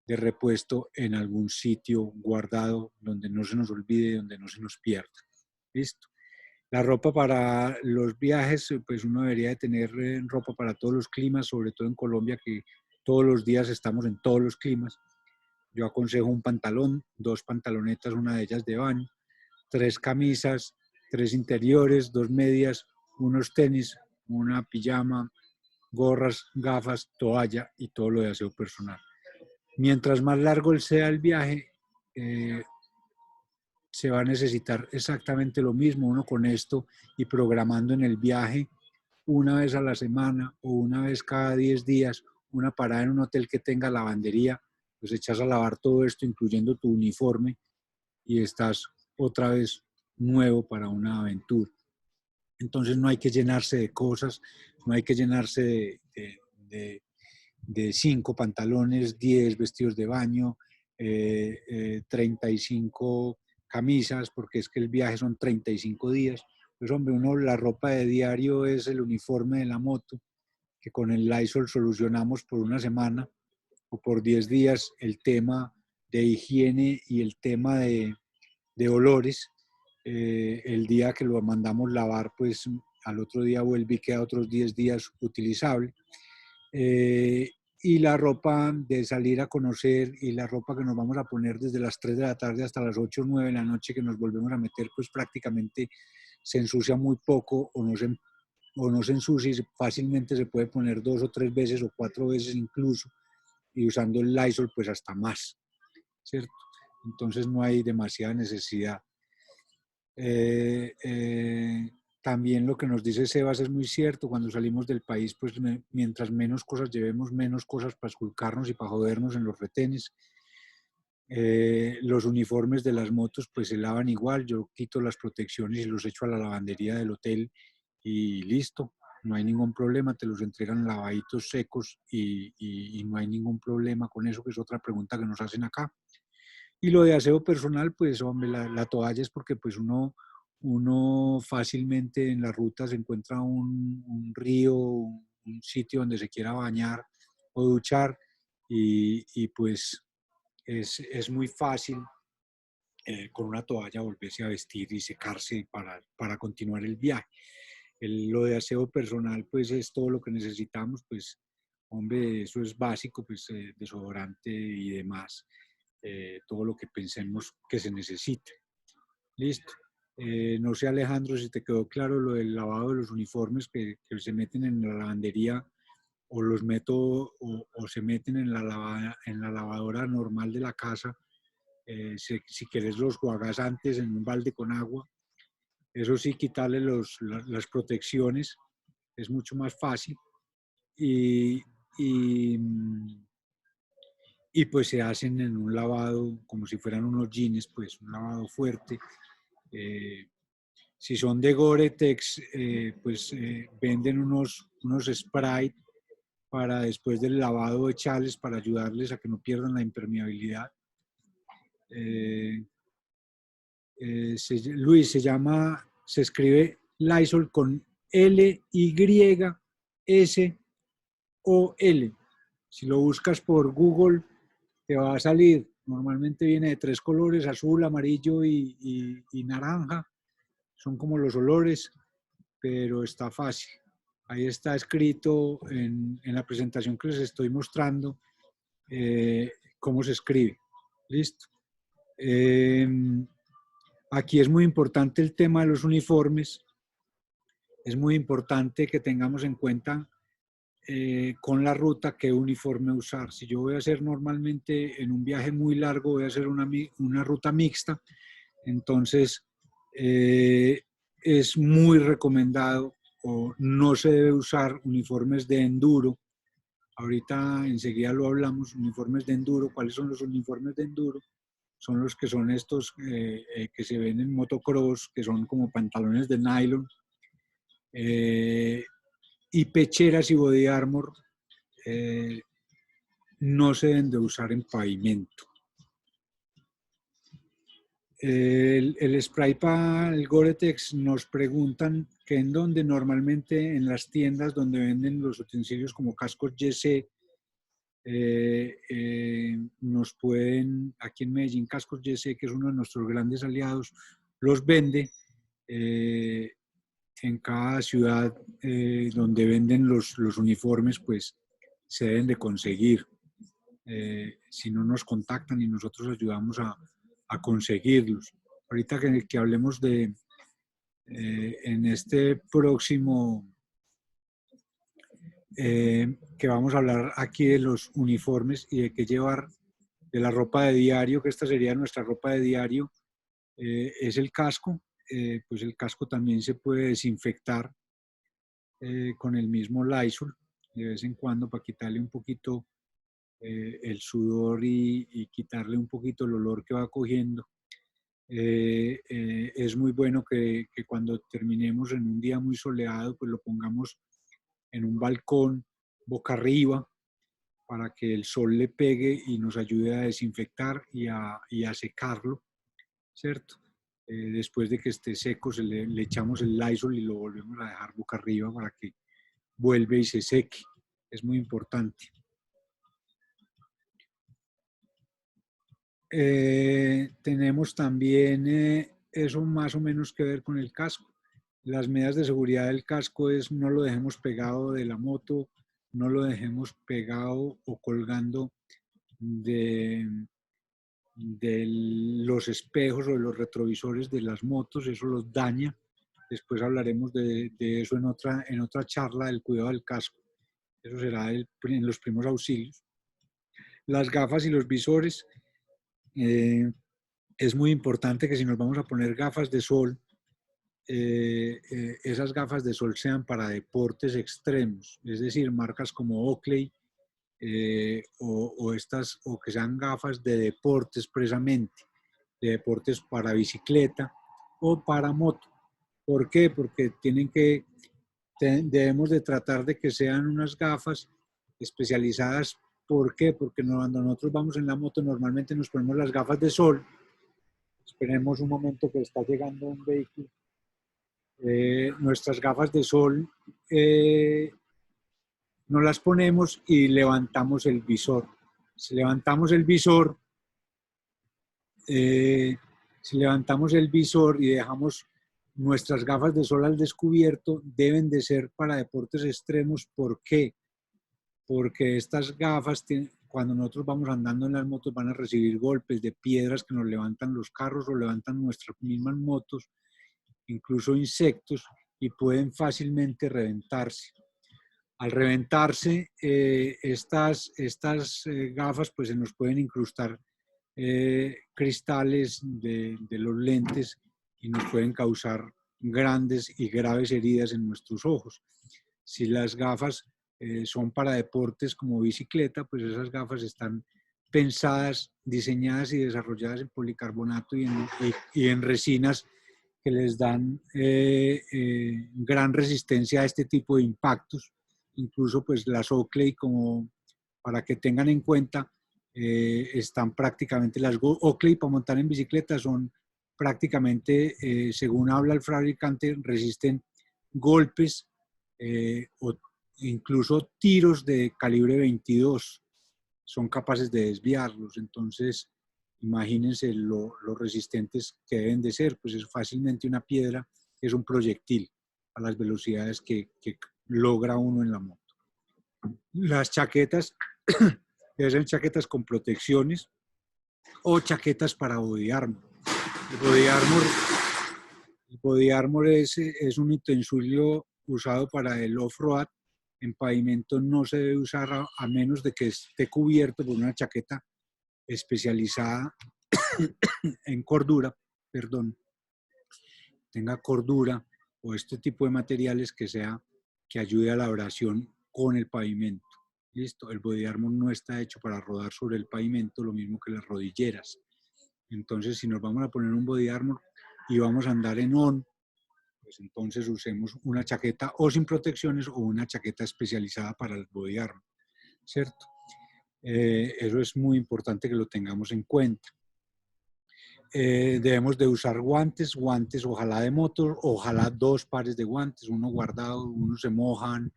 de repuesto en algún sitio guardado donde no se nos olvide, donde no se nos pierda. ¿Listo? La ropa para los viajes, pues uno debería de tener ropa para todos los climas, sobre todo en Colombia, que todos los días estamos en todos los climas. Yo aconsejo un pantalón, 2 pantalonetas, una de ellas de baño, 3 camisas, 3 interiores, 2 medias, unos tenis, una pijama, gorras, gafas, toalla y todo lo de aseo personal. Mientras más largo sea el viaje, se va a necesitar exactamente lo mismo. Uno con esto y programando en el viaje una vez a la semana o una vez cada 10 días, una parada en un hotel que tenga lavandería, pues echas a lavar todo esto, incluyendo tu uniforme, y estás otra vez nuevo para una aventura. Entonces no hay que llenarse de cosas, no hay que llenarse de 5 pantalones, 10 vestidos de baño, 35 camisas, porque es que el viaje son 35 días. Pues hombre, la ropa de diario es el uniforme de la moto, que con el Lysol solucionamos por una semana o por 10 días el tema de higiene y el tema de olores. El día que lo mandamos lavar, pues al otro día vuelve y queda otros 10 días utilizable. Y la ropa de salir a conocer y la ropa que nos vamos a poner desde las 3 de la tarde hasta las 8 o 9 de la noche que nos volvemos a meter, pues prácticamente se ensucia muy poco o no se ensucia y fácilmente se puede poner 2 o 3 veces o 4 veces incluso, y usando el Lysol pues hasta más, ¿cierto? Entonces no hay demasiada necesidad. También lo que nos dice Sebas es muy cierto. Cuando salimos del país, pues mientras menos cosas llevemos, menos cosas para esculcarnos y para jodernos en los retenes. Los uniformes de las motos pues se lavan igual. Yo quito las protecciones y los echo a la lavandería del hotel y listo. No hay ningún problema, te los entregan lavaditos secos y no hay ningún problema con eso, que es otra pregunta que nos hacen acá. Y lo de aseo personal, pues hombre, la toalla es porque pues uno fácilmente en la ruta se encuentra un río, un sitio donde se quiera bañar o duchar y pues es muy fácil con una toalla volverse a vestir y secarse para continuar el viaje. Lo de aseo personal pues es todo lo que necesitamos, pues hombre, eso es básico, pues desodorante y demás. Todo lo que pensemos que se necesite. Listo. No sé, Alejandro, si te quedó claro lo del lavado de los uniformes que se meten en la lavandería o los meto o se meten en la lavadora normal de la casa. Si quieres los juegas antes en un balde con agua. Eso sí, quitarle las protecciones es mucho más fácil. Y, y, y pues se hacen en un lavado como si fueran unos jeans, pues un lavado fuerte. Si son de Gore-Tex, pues venden unos spray para después del lavado echarles para ayudarles a que no pierdan la impermeabilidad. Luis, se escribe Lysol con Lysol. Si lo buscas por Google, te va a salir. Normalmente viene de 3 colores, azul, amarillo y naranja. Son como los olores, pero está fácil. Ahí está escrito en la presentación que les estoy mostrando cómo se escribe. Listo. Aquí es muy importante el tema de los uniformes. Es muy importante que tengamos en cuenta con la ruta qué uniforme usar. Si yo voy a hacer normalmente en un viaje muy largo, voy a hacer una ruta mixta, entonces es muy recomendado o no se debe usar uniformes de enduro. Ahorita enseguida lo hablamos, uniformes de enduro. ¿Cuáles son los uniformes de enduro? Son los que son estos que se ven en motocross, que son como pantalones de nylon, y pecheras y body armor no se deben de usar en pavimento. El spray para el Gore-Tex nos preguntan que en dónde. Normalmente en las tiendas donde venden los utensilios como cascos YC, nos pueden, aquí en Medellín, Cascos YC, que es uno de nuestros grandes aliados, los vende. En cada ciudad donde venden los uniformes, pues se deben de conseguir. Si no, nos contactan y nosotros ayudamos a conseguirlos. Ahorita que hablemos de, en este próximo, que vamos a hablar aquí de los uniformes y de qué llevar, de la ropa de diario, que esta sería nuestra ropa de diario, es el casco. Pues el casco también se puede desinfectar con el mismo Lysol de vez en cuando para quitarle un poquito el sudor y quitarle un poquito el olor que va cogiendo. Es muy bueno que cuando terminemos en un día muy soleado, pues lo pongamos en un balcón boca arriba para que el sol le pegue y nos ayude a desinfectar y a secarlo, ¿cierto? Después de que esté seco, le echamos el Lysol y lo volvemos a dejar boca arriba para que vuelve y se seque. Es muy importante. Tenemos también eso más o menos que ver con el casco. Las medidas de seguridad del casco es no lo dejemos pegado de la moto, no lo dejemos pegado o colgando de los espejos o de los retrovisores de las motos, eso los daña. Después hablaremos de eso en otra charla del cuidado del casco. Eso será en los primeros auxilios. Las gafas y los visores. Es muy importante que si nos vamos a poner gafas de sol, esas gafas de sol sean para deportes extremos, es decir, marcas como Oakley o que sean gafas de deportes precisamente, de deportes para bicicleta o para moto. ¿Por qué? Porque debemos de tratar de que sean unas gafas especializadas. ¿Por qué? Porque cuando nosotros vamos en la moto normalmente nos ponemos las gafas de sol. Esperemos un momento que está llegando un vehículo. Nuestras gafas de sol nos las ponemos y levantamos el visor. Si levantamos el visor, y dejamos nuestras gafas de sol al descubierto, deben de ser para deportes extremos. ¿Por qué? Porque estas gafas, cuando nosotros vamos andando en las motos, van a recibir golpes de piedras que nos levantan los carros o levantan nuestras mismas motos, incluso insectos, y pueden fácilmente reventarse. Al reventarse, estas gafas pues se nos pueden incrustar cristales de los lentes y nos pueden causar grandes y graves heridas en nuestros ojos. Si las gafas son para deportes como bicicleta, pues esas gafas están pensadas, diseñadas y desarrolladas en policarbonato y en resinas que les dan gran resistencia a este tipo de impactos. Incluso pues las Oakley, como para que tengan en cuenta, están prácticamente, las Oakley para montar en bicicleta son prácticamente, según habla el fabricante, resisten golpes o incluso tiros de calibre 22, son capaces de desviarlos. Entonces, imagínense lo resistentes que deben de ser, pues es fácilmente una piedra, es un proyectil a las velocidades que logra uno en la moto. Las chaquetas deben ser chaquetas con protecciones o chaquetas para body armor. El body armor es un utensilio usado para el off-road. En pavimento no se debe usar a menos de que esté cubierto por una chaqueta especializada en cordura, tenga cordura o este tipo de materiales que ayude a la abrasión con el pavimento. Listo, el body armor no está hecho para rodar sobre el pavimento, lo mismo que las rodilleras. Entonces, si nos vamos a poner un body armor y vamos a andar en on, pues entonces usemos una chaqueta o sin protecciones o una chaqueta especializada para el body armor, ¿cierto? Eso es muy importante que lo tengamos en cuenta. Debemos de usar guantes, ojalá de motor, ojalá dos pares de guantes, uno guardado, unos se mojan,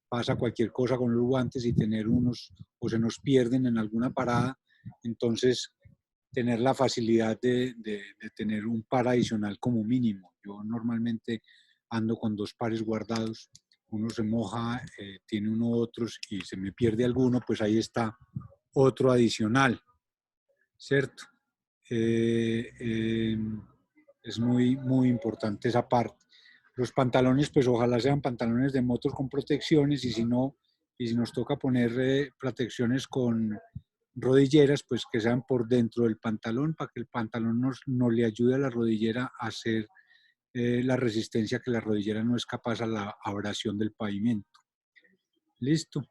pasa cualquier cosa con los guantes y tener unos o se nos pierden en alguna parada, entonces tener la facilidad de tener un par adicional como mínimo. Yo normalmente ando con dos pares guardados, uno se moja, tiene uno otros y se me pierde alguno, pues ahí está otro adicional, ¿cierto? Es muy importante esa parte. Los pantalones, pues ojalá sean pantalones de motos con protecciones y si no, y si nos toca poner protecciones con rodilleras, pues que sean por dentro del pantalón para que el pantalón nos le ayude a la rodillera a hacer la resistencia que la rodillera no es capaz a la abrasión del pavimento. Listo.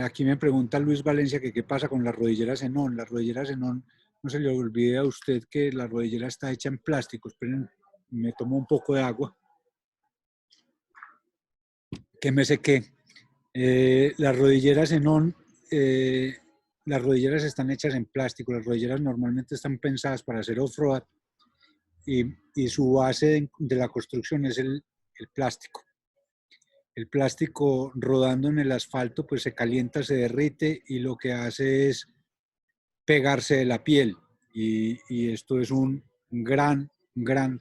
Aquí me pregunta Luis Valencia que qué pasa con las rodilleras Zenón. Las rodilleras Zenón, no se le olvide a usted que la rodillera está hecha en plástico. Esperen, me tomo un poco de agua. Que me sequé. Las rodilleras Zenón, las rodilleras están hechas en plástico. Las rodilleras normalmente están pensadas para hacer off-road y su base de la construcción es el plástico. El plástico rodando en el asfalto pues se calienta, se derrite y lo que hace es pegarse de la piel y esto es un gran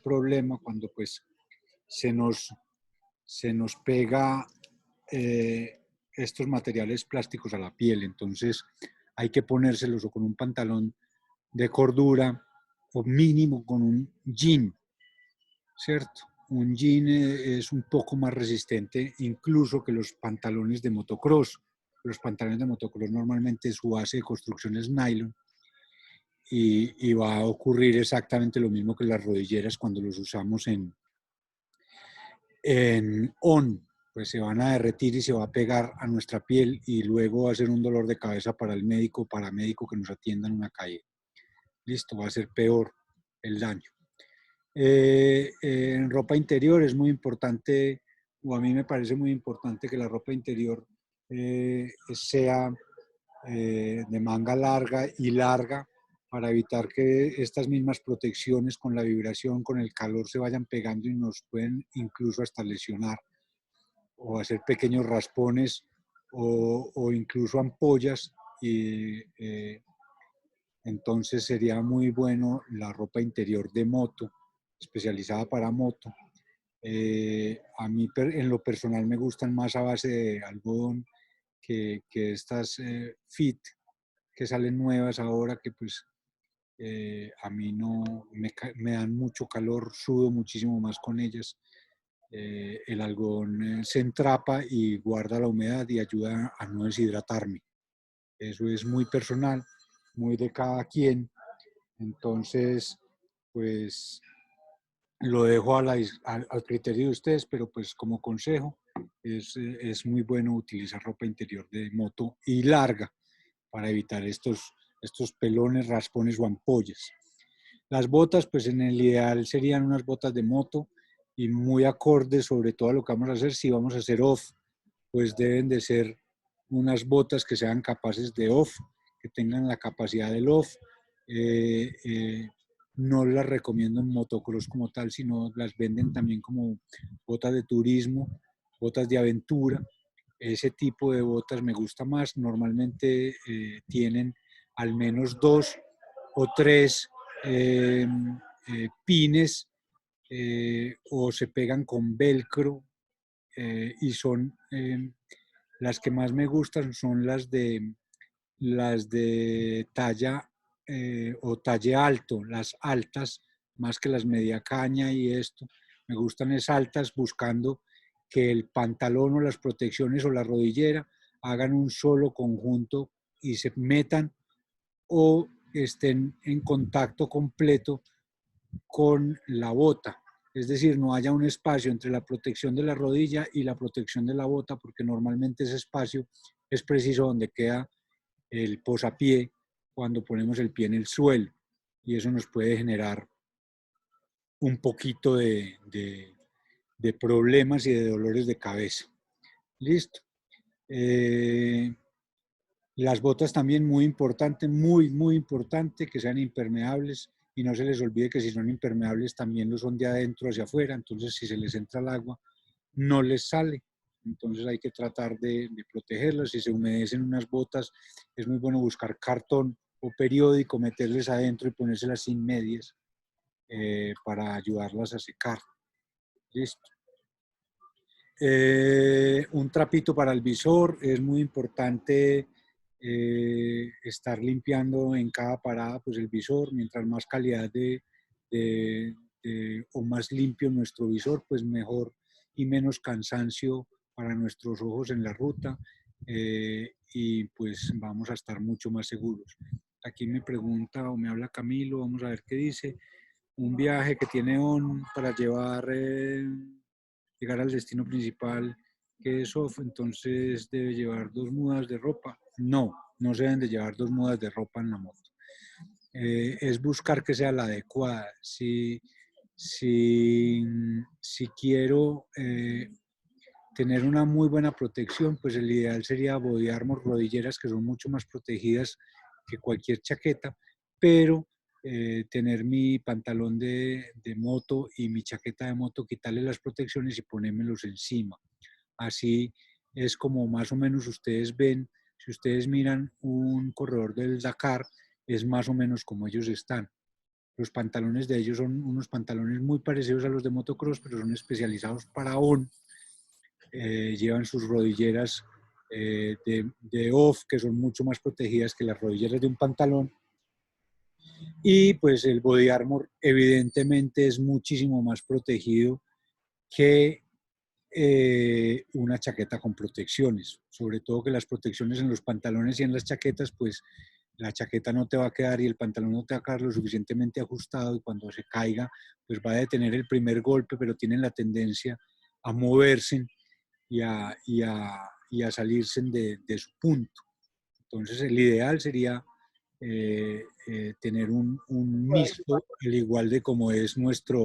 problema cuando pues se nos, se nos pega estos materiales plásticos a la piel. Entonces hay que ponérselos o con un pantalón de cordura o mínimo con un jean, ¿cierto? Un jean es un poco más resistente incluso que los pantalones de motocross. Los pantalones de motocross normalmente su base de construcción es nylon y va a ocurrir exactamente lo mismo que las rodilleras cuando los usamos en on, pues se van a derretir y se va a pegar a nuestra piel y luego va a ser un dolor de cabeza para el médico o paramédico que nos atienda en una calle. Listo, va a ser peor el daño. En ropa interior es muy importante, o a mí me parece muy importante que la ropa interior sea de manga larga y larga para evitar que estas mismas protecciones con la vibración, con el calor se vayan pegando y nos pueden incluso hasta lesionar o hacer pequeños raspones o incluso ampollas y entonces sería muy bueno la ropa interior de moto, especializada para moto. A mí en lo personal me gustan más a base de algodón que estas fit que salen nuevas ahora que pues a mí no me dan mucho calor, sudo muchísimo más con ellas. El algodón se entrapa y guarda la humedad y ayuda a no deshidratarme. Eso es muy personal, muy de cada quien. Entonces, pues lo dejo al criterio de ustedes, pero pues como consejo es muy bueno utilizar ropa interior de moto y larga para evitar estos pelones, raspones o ampollas. Las botas, pues en el ideal serían unas botas de moto y muy acordes sobre todo a lo que vamos a hacer. Si vamos a hacer off, pues deben de ser unas botas que sean capaces de off, que tengan la capacidad del off. Eh, eh, no las recomiendo en motocross como tal, sino las venden también como botas de turismo, botas de aventura. Ese tipo de botas me gusta más. Normalmente tienen al menos dos o tres pines o se pegan con velcro y son las que más me gustan son las de talla o talle alto, las altas, más que las media caña y esto. Me gustan es altas buscando que el pantalón o las protecciones o la rodillera hagan un solo conjunto y se metan o estén en contacto completo con la bota. Es decir, no haya un espacio entre la protección de la rodilla y la protección de la bota, porque normalmente ese espacio es preciso donde queda el posapié cuando ponemos el pie en el suelo. Y eso nos puede generar un poquito de problemas y de dolores de cabeza. Listo. Eh, las botas también muy importante, muy importante, que sean impermeables y no se les olvide que si son impermeables también lo son de adentro hacia afuera, entonces si se les entra el agua no les sale. Entonces hay que tratar de protegerlas. Si se humedecen unas botas, es muy bueno buscar cartón o periódico, meterles adentro y ponérselas sin medias para ayudarlas a secar. Listo. Un trapito para el visor, es muy importante estar limpiando en cada parada pues el visor, mientras más calidad o más limpio nuestro visor, pues mejor y menos cansancio para nuestros ojos en la ruta y pues vamos a estar mucho más seguros. Aquí me pregunta o me habla Camilo, vamos a ver qué dice. Un viaje que tiene ON para llegar al destino principal, que es OFF, entonces debe llevar 2 mudas de ropa. No, no se deben de llevar 2 mudas de ropa en la moto. Es buscar que sea la adecuada. Si quiero tener una muy buena protección, pues el ideal sería body armor, rodilleras que son mucho más protegidas que cualquier chaqueta, pero tener mi pantalón de moto y mi chaqueta de moto, quitarle las protecciones y ponérmelos encima. Así es como más o menos ustedes ven, si ustedes miran un corredor del Dakar, es más o menos como ellos están. Los pantalones de ellos son unos pantalones muy parecidos a los de motocross, pero son especializados para ON. Llevan sus rodilleras de off, que son mucho más protegidas que las rodilleras de un pantalón. Y pues el body armor evidentemente es muchísimo más protegido que una chaqueta con protecciones. Sobre todo que las protecciones en los pantalones y en las chaquetas, pues la chaqueta no te va a quedar y el pantalón no te va a quedar lo suficientemente ajustado y cuando se caiga, pues va a detener el primer golpe, pero tienen la tendencia a moverse y a salirse de su punto. Entonces, el ideal sería tener un mixto, al igual de como es nuestra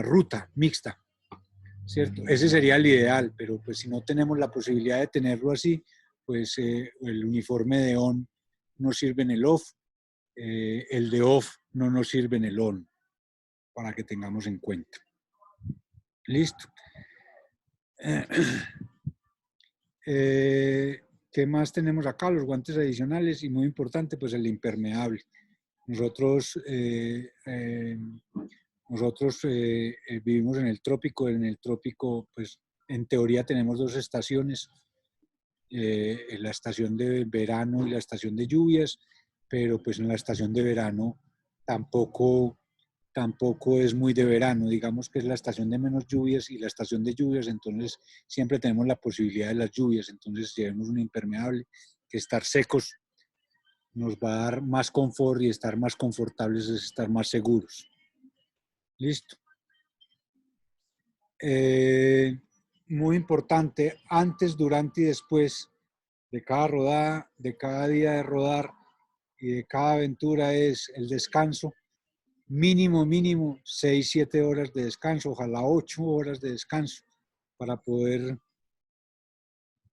ruta mixta, ¿cierto? Ese sería el ideal, pero pues si no tenemos la posibilidad de tenerlo así, pues el uniforme de on no sirve en el off, el de off no nos sirve en el on, para que tengamos en cuenta. Listo. ¿Qué más tenemos acá? Los guantes adicionales y muy importante, pues el impermeable. Nosotros, vivimos en el trópico, pues en teoría tenemos 2 estaciones, la estación de verano y la estación de lluvias, pero pues en la estación de verano tampoco es muy de verano, digamos que es la estación de menos lluvias y la estación de lluvias, entonces siempre tenemos la posibilidad de las lluvias, entonces llevemos un impermeable, que estar secos nos va a dar más confort y estar más confortables es estar más seguros. Listo. Muy importante, antes, durante y después de cada rodada, de cada día de rodar y de cada aventura es el descanso. Mínimo 6, 7 horas de descanso, ojalá 8 horas de descanso para poder...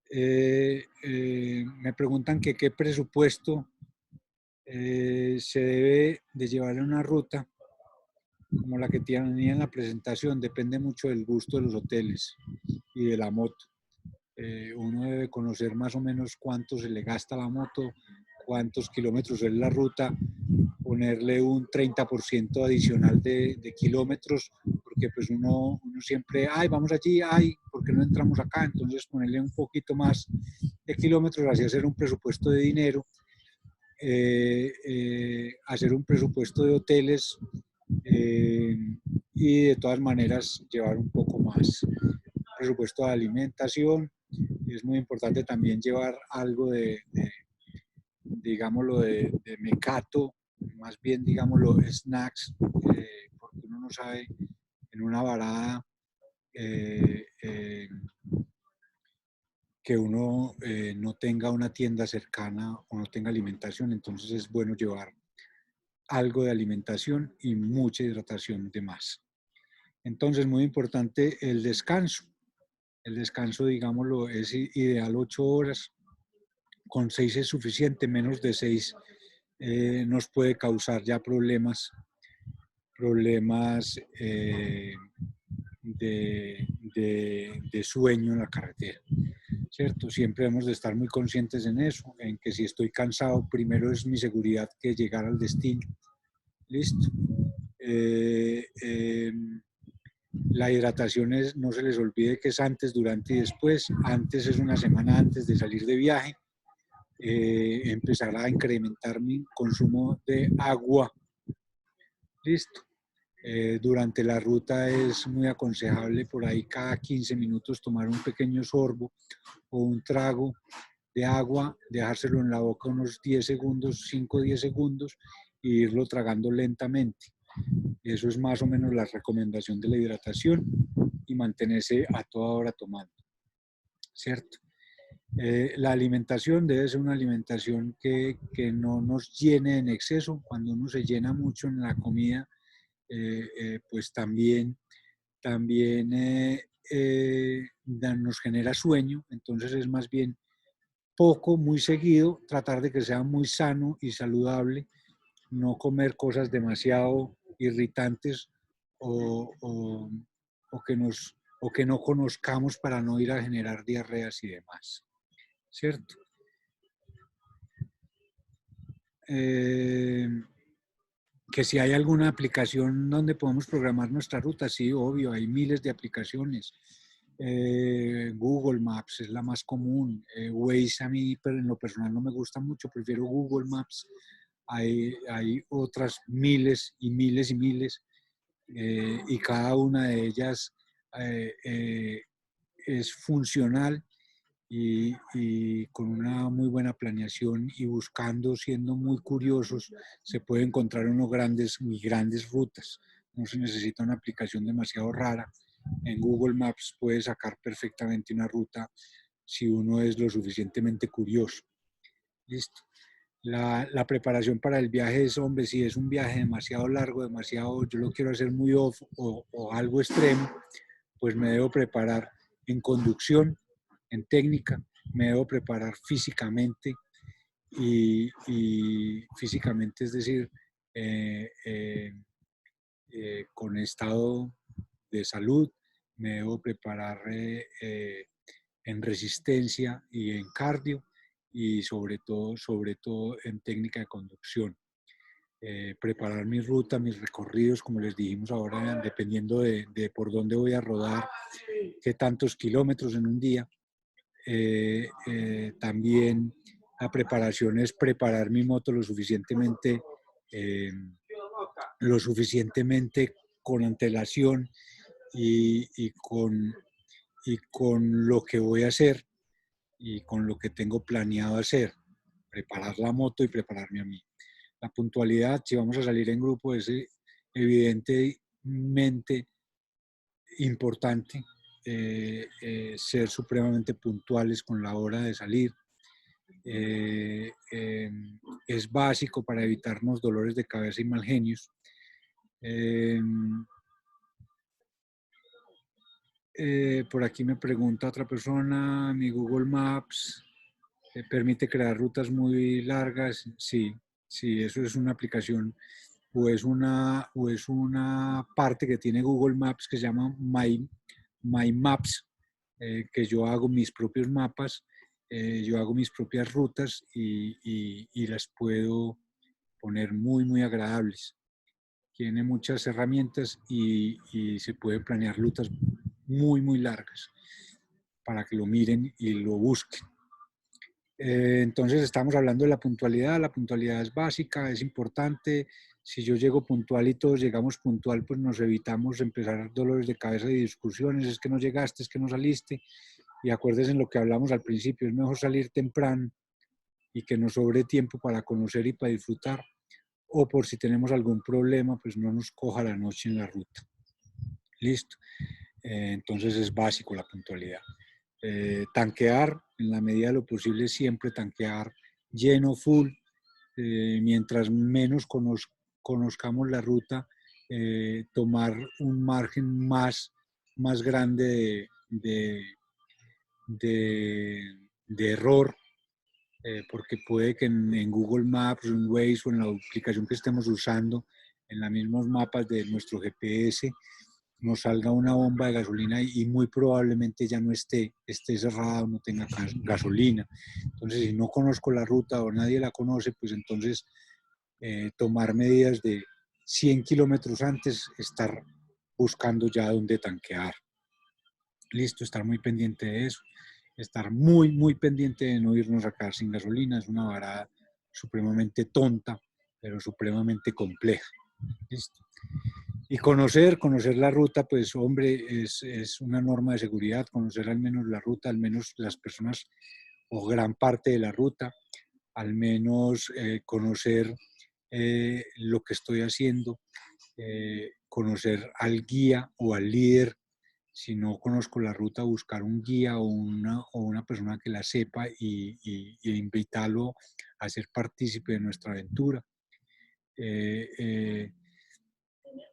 me preguntan que qué presupuesto se debe de llevar en una ruta como la que tenía en la presentación, depende mucho del gusto de los hoteles y de la moto. Uno debe conocer más o menos cuánto se le gasta a la moto, cuántos kilómetros es la ruta, ponerle un 30% adicional de kilómetros, porque pues uno siempre, ay, vamos allí, ay, ¿por qué no entramos acá? Entonces ponerle un poquito más de kilómetros, así hacer un presupuesto de dinero, hacer un presupuesto de hoteles y de todas maneras llevar un poco más presupuesto de alimentación. Es muy importante también llevar algo digámoslo, de mecato, más bien, digámoslo, snacks, porque uno no sabe en una varada que uno no tenga una tienda cercana o no tenga alimentación, entonces es bueno llevar algo de alimentación y mucha hidratación de más. Entonces, muy importante el descanso. El descanso, digámoslo, es ideal 8 horas. Con 6 es suficiente, menos de 6 nos puede causar ya problemas de sueño en la carretera, ¿cierto? Siempre hemos de estar muy conscientes en eso, en que si estoy cansado, primero es mi seguridad que llegar al destino. Listo. La hidratación es, no se les olvide que es antes, durante y después. Antes es una semana antes de salir de viaje. Empezar a incrementar mi consumo de agua. Listo. Durante la ruta es muy aconsejable por ahí cada 15 minutos tomar un pequeño sorbo o un trago de agua, dejárselo en la boca unos 10 segundos, 5 o 10 segundos e irlo tragando lentamente. Eso es más o menos la recomendación de la hidratación y mantenerse a toda hora tomando, ¿cierto? La alimentación debe ser una alimentación que no nos llene en exceso. Cuando uno se llena mucho en la comida, pues también nos genera sueño. Entonces es más bien poco, muy seguido, tratar de que sea muy sano y saludable, no comer cosas demasiado irritantes o que o que no conozcamos para no ir a generar diarreas y demás, ¿cierto? Que si hay alguna aplicación donde podemos programar nuestra ruta, sí, obvio, hay miles de aplicaciones. Google Maps es la más común. Waze a mí, pero en lo personal no me gusta mucho, prefiero Google Maps. Hay otras miles y miles y miles, y cada una de ellas es funcional y con una muy buena planeación y buscando, siendo muy curiosos, se puede encontrar unos grandes y grandes rutas. No se necesita una aplicación demasiado rara. En Google Maps puede sacar perfectamente una ruta si uno es lo suficientemente curioso. Listo. La preparación para el viaje es, hombre, si es un viaje demasiado largo, demasiado, yo lo quiero hacer muy off o algo extremo, pues me debo preparar en conducción, en técnica, me debo preparar físicamente y físicamente, es decir, eh, eh, con estado de salud, me debo preparar en resistencia y en cardio y sobre todo en técnica de conducción. Preparar mi ruta, mis recorridos, como les dijimos ahora, dependiendo de por dónde voy a rodar, qué tantos kilómetros en un día. También la preparación es preparar mi moto eh, lo suficientemente con antelación y con lo que voy a hacer y con lo que tengo planeado hacer. Preparar la moto y prepararme a mí. La puntualidad, si vamos a salir en grupo, es evidentemente importante. Ser supremamente puntuales con la hora de salir. Es básico para evitarnos dolores de cabeza y mal genios. Por aquí me pregunta otra persona, mi Google Maps permite crear rutas muy largas. Sí, sí, eso es una aplicación o es una parte que tiene Google Maps que se llama My Maps, que yo hago mis propios mapas, yo hago mis propias rutas y las puedo poner muy, muy agradables. Tiene muchas herramientas y se puede planear rutas muy, muy largas para que lo miren y lo busquen. Entonces estamos hablando de la puntualidad es básica, es importante. Si yo llego puntual y todos llegamos puntual, pues nos evitamos empezar dolores de cabeza y discusiones, es que no llegaste, es que no saliste. Y acuérdense en lo que hablamos al principio, es mejor salir temprano y que nos sobre tiempo para conocer y para disfrutar, o por si tenemos algún problema, pues no nos coja la noche en la ruta. Listo. Entonces es básico la puntualidad. Tanquear, en la medida de lo posible, siempre tanquear lleno, full. Mientras menos conozcamos la ruta, tomar un margen más grande de error, porque puede que en Google Maps, en Waze o en la aplicación que estemos usando, en los mismos mapas de nuestro GPS, nos salga una bomba de gasolina y muy probablemente ya no esté cerrada o no tenga gasolina. Entonces, si no conozco la ruta o nadie la conoce, pues entonces tomar medidas de 100 kilómetros antes, estar buscando ya dónde tanquear. Listo, estar muy pendiente de eso, estar muy pendiente de no irnos a quedar sin gasolina. Es una varada supremamente tonta, pero supremamente compleja. Listo. Y conocer la ruta, pues hombre, es una norma de seguridad, conocer al menos la ruta, al menos las personas o gran parte de la ruta, al menos conocer lo que estoy haciendo, conocer al guía o al líder. Si no conozco la ruta, buscar un guía o una persona que la sepa y invitarlo a ser partícipe de nuestra aventura.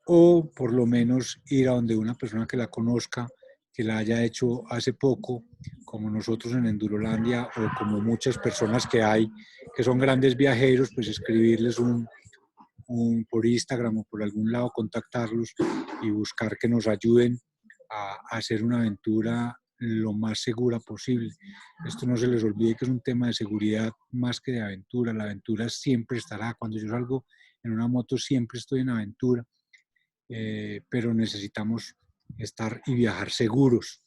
O por lo menos ir a donde una persona que la conozca, que la haya hecho hace poco, como nosotros en Endurolandia o como muchas personas que hay que son grandes viajeros, pues escribirles por Instagram o por algún lado, contactarlos y buscar que nos ayuden a hacer una aventura lo más segura posible. Esto no se les olvide que es un tema de seguridad más que de aventura. La aventura siempre estará. Cuando yo salgo en una moto siempre estoy en aventura, pero necesitamos estar y viajar seguros.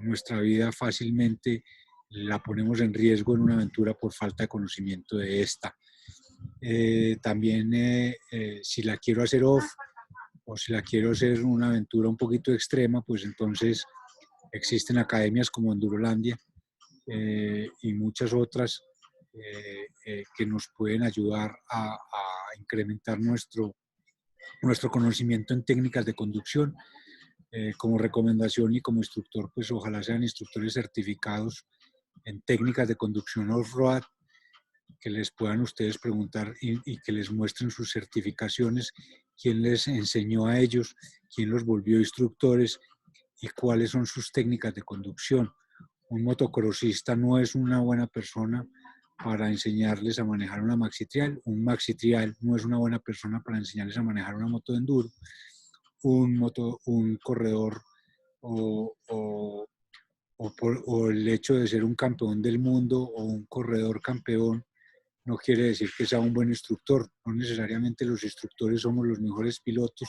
Nuestra vida fácilmente la ponemos en riesgo en una aventura por falta de conocimiento de esta. También si la quiero hacer off o si la quiero hacer una aventura un poquito extrema, pues entonces existen academias como Endurolandia y muchas otras que nos pueden ayudar a incrementar nuestro conocimiento en técnicas de conducción. Como recomendación y como instructor, pues ojalá sean instructores certificados en técnicas de conducción off-road, que les puedan ustedes preguntar y que les muestren sus certificaciones, quién les enseñó a ellos, quién los volvió instructores y cuáles son sus técnicas de conducción. Un motocrossista no es una buena persona para enseñarles a manejar una maxi trial. Un maxi trial no es una buena persona para enseñarles a manejar una moto de enduro. Un corredor o el hecho de ser un campeón del mundo o un corredor campeón no quiere decir que sea un buen instructor. No necesariamente los instructores somos los mejores pilotos,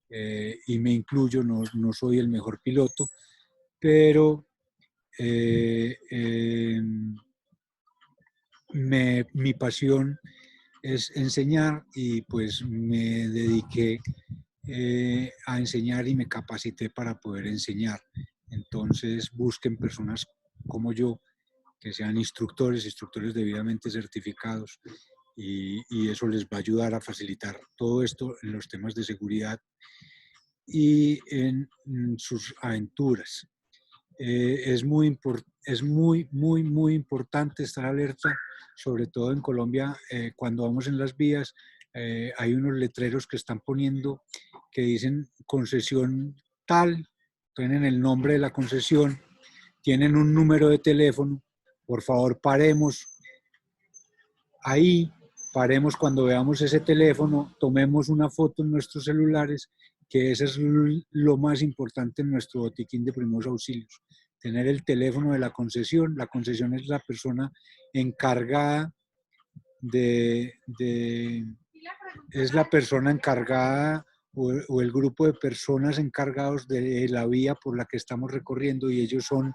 y me incluyo, no soy el mejor piloto, pero mi pasión es enseñar y pues me dediqué a enseñar y me capacité para poder enseñar. Entonces busquen personas como yo que sean instructores debidamente certificados y eso les va a ayudar a facilitar todo esto en los temas de seguridad y en sus aventuras. Es muy importante estar alerta, sobre todo en Colombia, cuando vamos en las vías, hay unos letreros que están poniendo que dicen concesión tal, tienen el nombre de la concesión, tienen un número de teléfono, por favor paremos ahí, paremos cuando veamos ese teléfono, tomemos una foto en nuestros celulares, que eso es lo más importante en nuestro botiquín de primeros auxilios. Tener el teléfono de la concesión es la persona encargada es la persona encargada o el grupo de personas encargados de la vía por la que estamos recorriendo y ellos son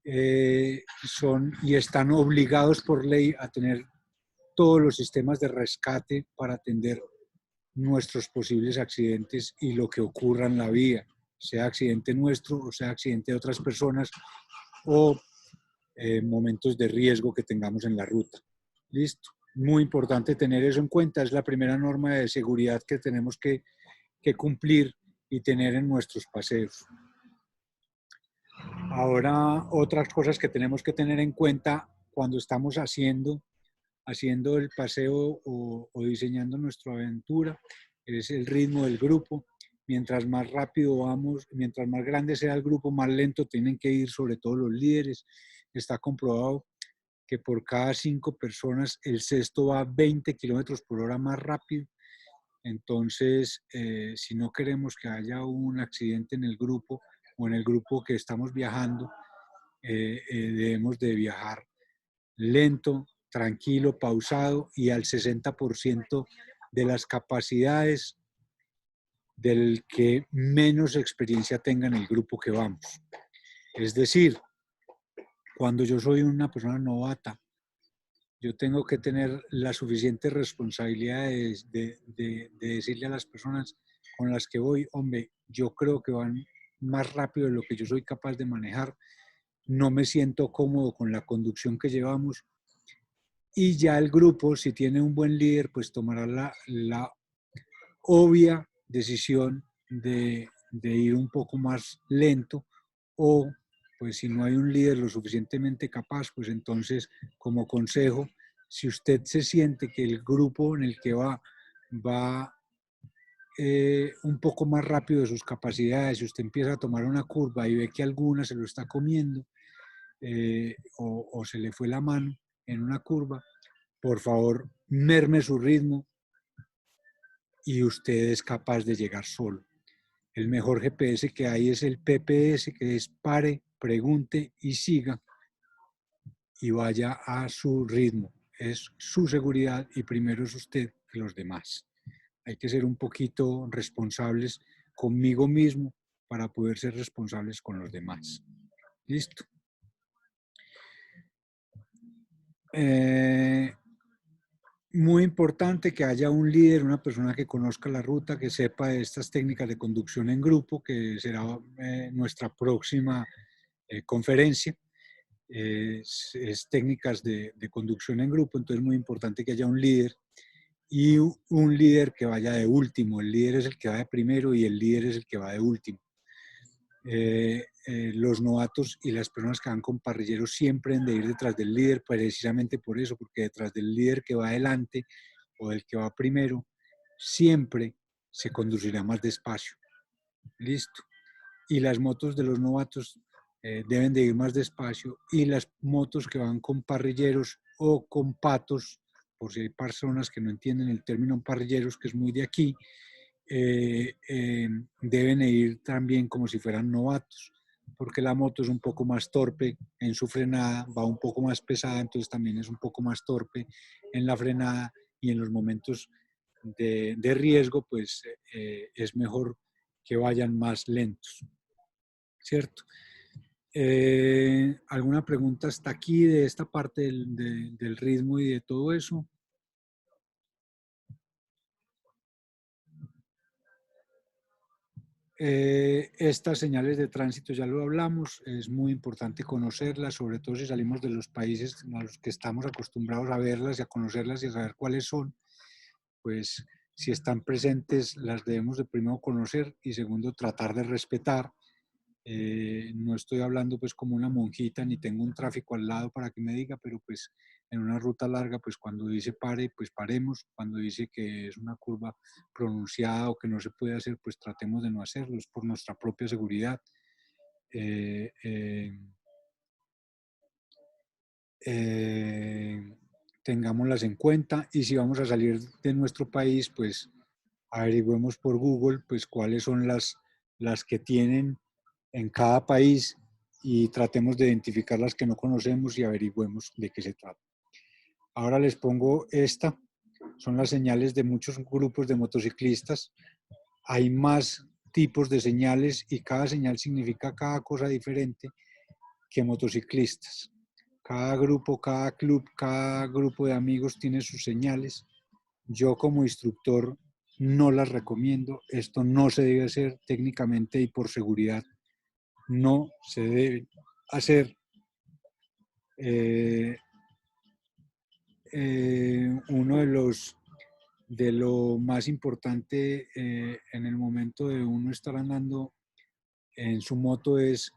y están obligados por ley a tener todos los sistemas de rescate para atender nuestros posibles accidentes y lo que ocurra en la vía, sea accidente nuestro o sea accidente de otras personas o momentos de riesgo que tengamos en la ruta. Listo. Muy importante tener eso en cuenta. Es la primera norma de seguridad que tenemos que cumplir y tener en nuestros paseos. Ahora, otras cosas que tenemos que tener en cuenta cuando estamos haciendo el paseo o diseñando nuestra aventura es el ritmo del grupo. mientras más rápido vamos, mientras más grande sea el grupo, más lento tienen que ir, sobre todo los líderes. Está comprobado que por cada 5 personas, el sexto va a 20 kilómetros por hora más rápido. Entonces, si no queremos que haya un accidente en el grupo o en el grupo que estamos viajando, debemos de viajar lento, tranquilo, pausado y al 60% de las capacidades del que menos experiencia tenga en el grupo que vamos. Es decir, cuando yo soy una persona novata, yo tengo que tener la suficiente responsabilidad de decirle a las personas con las que voy, hombre, yo creo que van más rápido de lo que yo soy capaz de manejar, no me siento cómodo con la conducción que llevamos, y ya el grupo, si tiene un buen líder, pues tomará la obvia decisión de ir un poco más lento, o pues si no hay un líder lo suficientemente capaz, pues entonces como consejo, si usted se siente que el grupo en el que va un poco más rápido de sus capacidades, si usted empieza a tomar una curva y ve que alguna se lo está comiendo, o se le fue la mano en una curva, por favor merme su ritmo y usted es capaz de llegar solo. El mejor GPS que hay es el PPS, que es pare, pregunte y siga, y vaya a su ritmo. Es su seguridad y primero es usted que los demás. Hay que ser un poquito responsables conmigo mismo para poder ser responsables con los demás. Listo. Muy importante que haya un líder, una persona que conozca la ruta, que sepa de estas técnicas de conducción en grupo, que será nuestra próxima conferencia. Es técnicas de conducción en grupo, entonces es muy importante que haya un líder y un líder que vaya de último. El líder es el que va de primero y el líder es el que va de último. Los novatos y las personas que van con parrilleros siempre han de ir detrás del líder, precisamente por eso, porque detrás del líder que va adelante o del que va primero, siempre se conducirá más despacio. Listo. Y las motos de los novatos deben de ir más despacio, y las motos que van con parrilleros o con patos, por si hay personas que no entienden el término parrilleros, que es muy de aquí, deben ir también como si fueran novatos, porque la moto es un poco más torpe en su frenada, va un poco más pesada, entonces también es un poco más torpe en la frenada, y en los momentos de riesgo, pues es mejor que vayan más lentos, ¿cierto? ¿Alguna pregunta hasta aquí de esta parte del ritmo y de todo eso? Estas señales de tránsito ya lo hablamos, es muy importante conocerlas, sobre todo si salimos de los países a los que estamos acostumbrados a verlas y a conocerlas y a saber cuáles son, pues si están presentes las debemos de primero conocer y segundo tratar de respetar. No estoy hablando pues como una monjita, ni tengo un tráfico al lado para que me diga, pero pues en una ruta larga, pues cuando dice pare, pues paremos. Cuando dice que es una curva pronunciada o que no se puede hacer, pues tratemos de no hacerlo, es por nuestra propia seguridad. Eh, eh, eh, Tengámoslas en cuenta, y si vamos a salir de nuestro país, pues averigüemos por Google pues cuáles son las que tienen en cada país, y tratemos de identificar las que no conocemos y averigüemos de qué se trata. Ahora les pongo esta, son las señales de muchos grupos de motociclistas. Hay más tipos de señales y cada señal significa cada cosa diferente que motociclistas. Cada grupo, cada club, cada grupo de amigos tiene sus señales. Yo como instructor no las recomiendo. Esto no se debe hacer técnicamente y por seguridad. No se debe hacer. Eh, Uno de lo más importante en el momento de uno estar andando en su moto es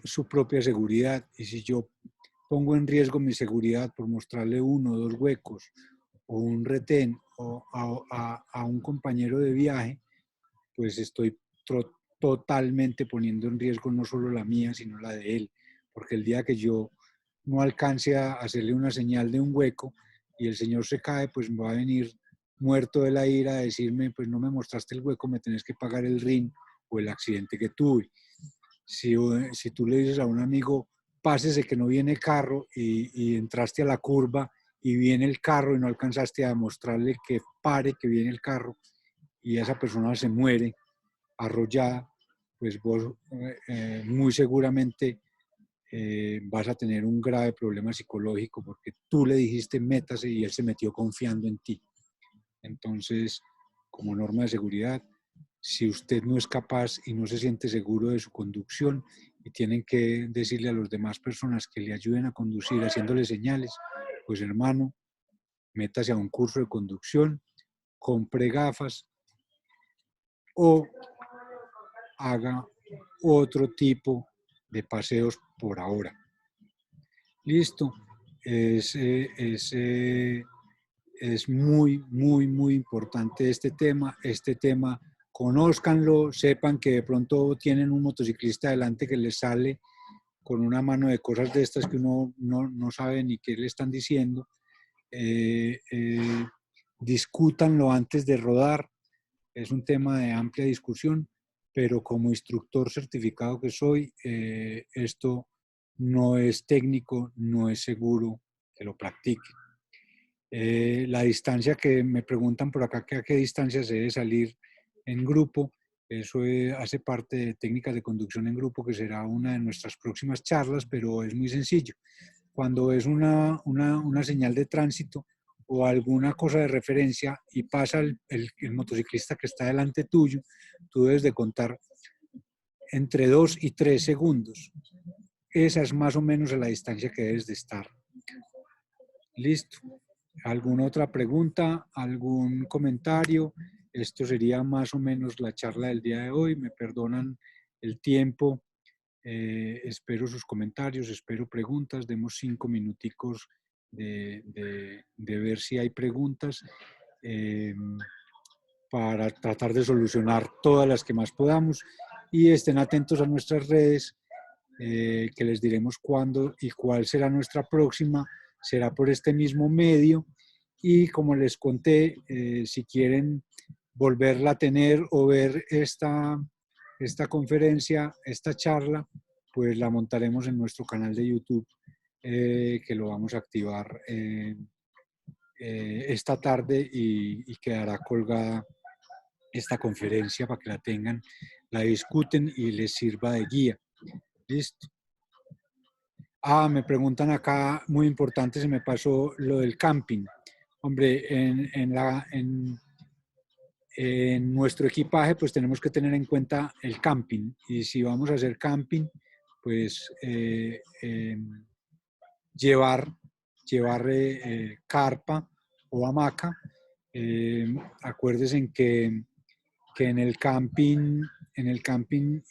su propia seguridad. Y si yo pongo en riesgo mi seguridad por mostrarle uno o dos huecos o un retén a un compañero de viaje, pues estoy totalmente poniendo en riesgo no solo la mía, sino la de él, porque el día que yo no alcance a hacerle una señal de un hueco y el señor se cae, pues va a venir muerto de la ira a decirme, pues no me mostraste el hueco, me tenés que pagar el RIN o el accidente que tuve. Si tú le dices a un amigo, pásese que no viene carro y entraste a la curva y viene el carro y no alcanzaste a mostrarle que pare, que viene el carro y esa persona se muere arrollada, pues vos muy seguramente vas a tener un grave problema psicológico porque tú le dijiste métase y él se metió confiando en ti. Entonces, como norma de seguridad, si usted no es capaz y no se siente seguro de su conducción y tienen que decirle a las demás personas que le ayuden a conducir haciéndole señales, pues hermano, métase a un curso de conducción, compre gafas o haga otro tipo de paseos por ahora. Listo. Es muy, muy, muy importante este tema. Este tema, conózcanlo, sepan que de pronto tienen un motociclista delante que les sale con una mano de cosas de estas que uno no sabe ni qué le están diciendo. Discútanlo antes de rodar. Es un tema de amplia discusión, pero como instructor certificado que soy, esto no es técnico, no es seguro que lo practique. La distancia que me preguntan por acá, que a qué distancia se debe salir en grupo, eso hace parte de técnicas de conducción en grupo, que será una de nuestras próximas charlas, pero es muy sencillo. Cuando es una señal de tránsito o alguna cosa de referencia y pasa el motociclista que está delante tuyo, tú debes de contar entre 2 y 3 segundos. Esa es más o menos la distancia que debes de estar. Listo. ¿Alguna otra pregunta? ¿Algún comentario? Esto sería más o menos la charla del día de hoy. Me perdonan el tiempo. Espero sus comentarios, espero preguntas. Demos 5 minuticos de ver si hay preguntas para tratar de solucionar todas las que más podamos. Y estén atentos a nuestras redes, que les diremos cuándo y cuál será nuestra próxima. Será por este mismo medio. Y como les conté, si quieren volverla a tener o ver esta conferencia, esta charla, pues la montaremos en nuestro canal de YouTube, que lo vamos a activar esta tarde y quedará colgada esta conferencia para que la tengan, la discuten y les sirva de guía. Listo. Me preguntan acá, muy importante, se me pasó lo del camping. Hombre, en nuestro equipaje pues tenemos que tener en cuenta el camping, y si vamos a hacer camping pues llevar carpa o hamaca. Acuérdense que en el camping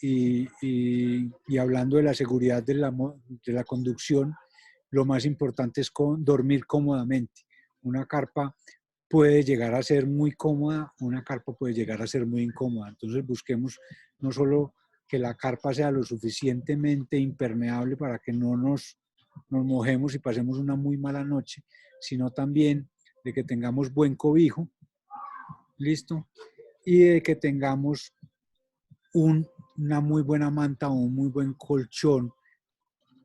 y hablando de la seguridad de la conducción, lo más importante es dormir cómodamente. Una carpa puede llegar a ser muy cómoda, una carpa puede llegar a ser muy incómoda. Entonces busquemos no solo que la carpa sea lo suficientemente impermeable para que no nos mojemos y pasemos una muy mala noche, sino también de que tengamos buen cobijo, listo, y de que tengamos una muy buena manta o un muy buen colchón,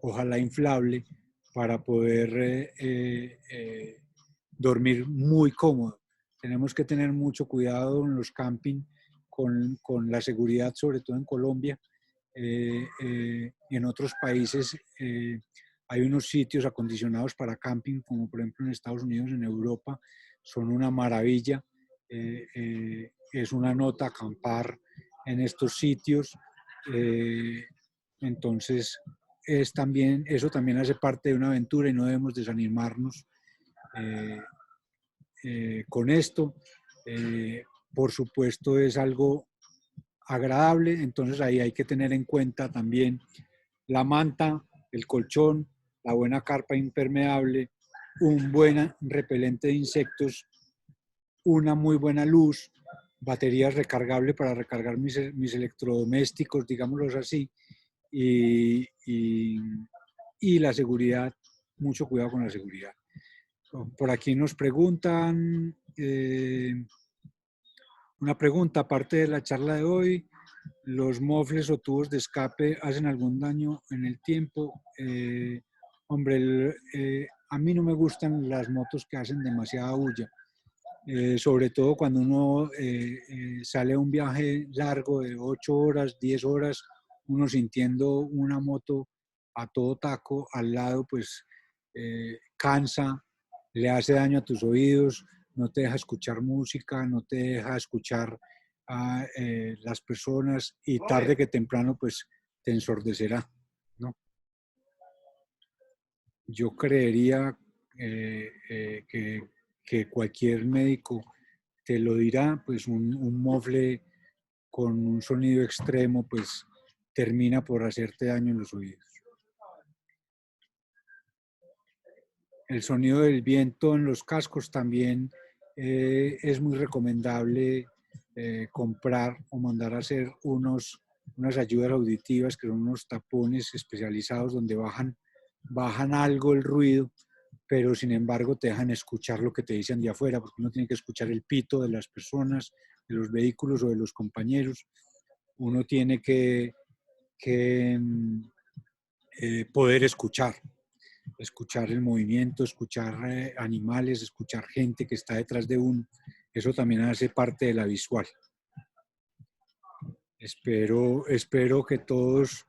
ojalá inflable, para poder dormir muy cómodo. Tenemos que tener mucho cuidado en los camping con la seguridad, sobre todo en Colombia. En otros países hay unos sitios acondicionados para camping, como por ejemplo en Estados Unidos, en Europa, son una maravilla. Es una nota acampar en estos sitios. Entonces, eso también hace parte de una aventura y no debemos desanimarnos con esto. Por supuesto, es algo agradable, entonces ahí hay que tener en cuenta también la manta, el colchón, la buena carpa impermeable, un buen repelente de insectos una muy buena luz, baterías recargables para recargar mis electrodomésticos, digámoslo así, y, y, y la seguridad, mucho cuidado con la seguridad. Por aquí nos preguntan, una pregunta, aparte de la charla de hoy, ¿los mofles o tubos de escape hacen algún daño en el tiempo? Hombre, a mí no me gustan las motos que hacen demasiada bulla, sobre todo cuando uno sale a un viaje largo de 8 horas, 10 horas, uno sintiendo una moto a todo taco al lado, pues cansa, le hace daño a tus oídos, no te deja escuchar música, no te deja escuchar a las personas y tarde que temprano pues te ensordecerá, ¿no? Yo creería que cualquier médico te lo dirá, pues un mofle con un sonido extremo pues termina por hacerte daño en los oídos. El sonido del viento en los cascos también es muy recomendable comprar o mandar a hacer unas ayudas auditivas que son unos tapones especializados donde bajan algo el ruido, pero sin embargo te dejan escuchar lo que te dicen de afuera, porque uno tiene que escuchar el pito de las personas, de los vehículos o de los compañeros. Uno tiene que poder escuchar el movimiento, escuchar animales, escuchar gente que está detrás de uno. Eso también hace parte de la visual. Espero que todos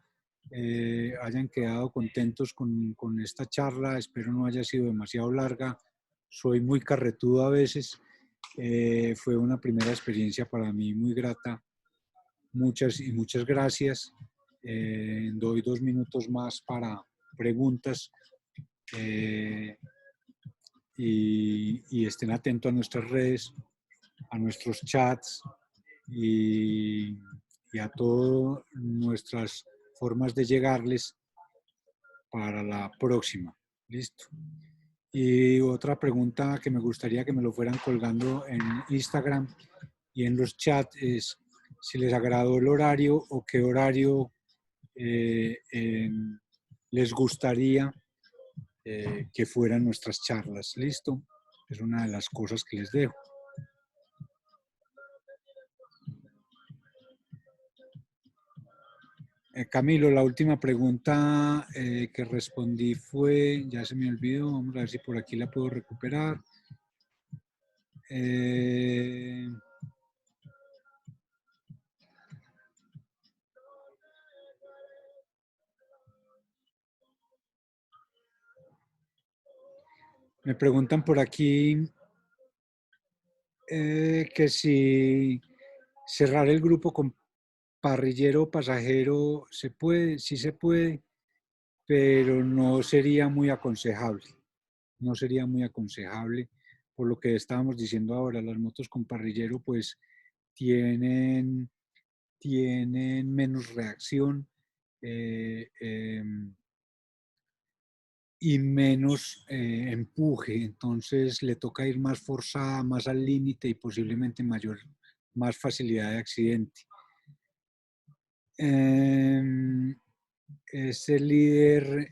hayan quedado contentos con esta charla. Espero no haya sido demasiado larga. Soy muy carretudo a veces. Fue una primera experiencia para mí muy grata. Muchas gracias. Doy 2 minutos más para preguntas. Y estén atentos a nuestras redes, a nuestros chats y a todas nuestras formas de llegarles para la próxima. ¿Listo? Y otra pregunta que me gustaría que me lo fueran colgando en Instagram y en los chats es si les agradó el horario o qué horario les gustaría que fueran nuestras charlas. ¿Listo? Es una de las cosas que les dejo. Camilo, la última pregunta que respondí fue, ya se me olvidó, vamos a ver si por aquí la puedo recuperar. Me preguntan por aquí que si cerrar el grupo con parrillero o pasajero se puede, sí se puede, pero no sería muy aconsejable. No sería muy aconsejable por lo que estábamos diciendo ahora. Las motos con parrillero pues tienen menos reacción y menos empuje, entonces le toca ir más forzada, más al límite y posiblemente más facilidad de accidente. Es el líder,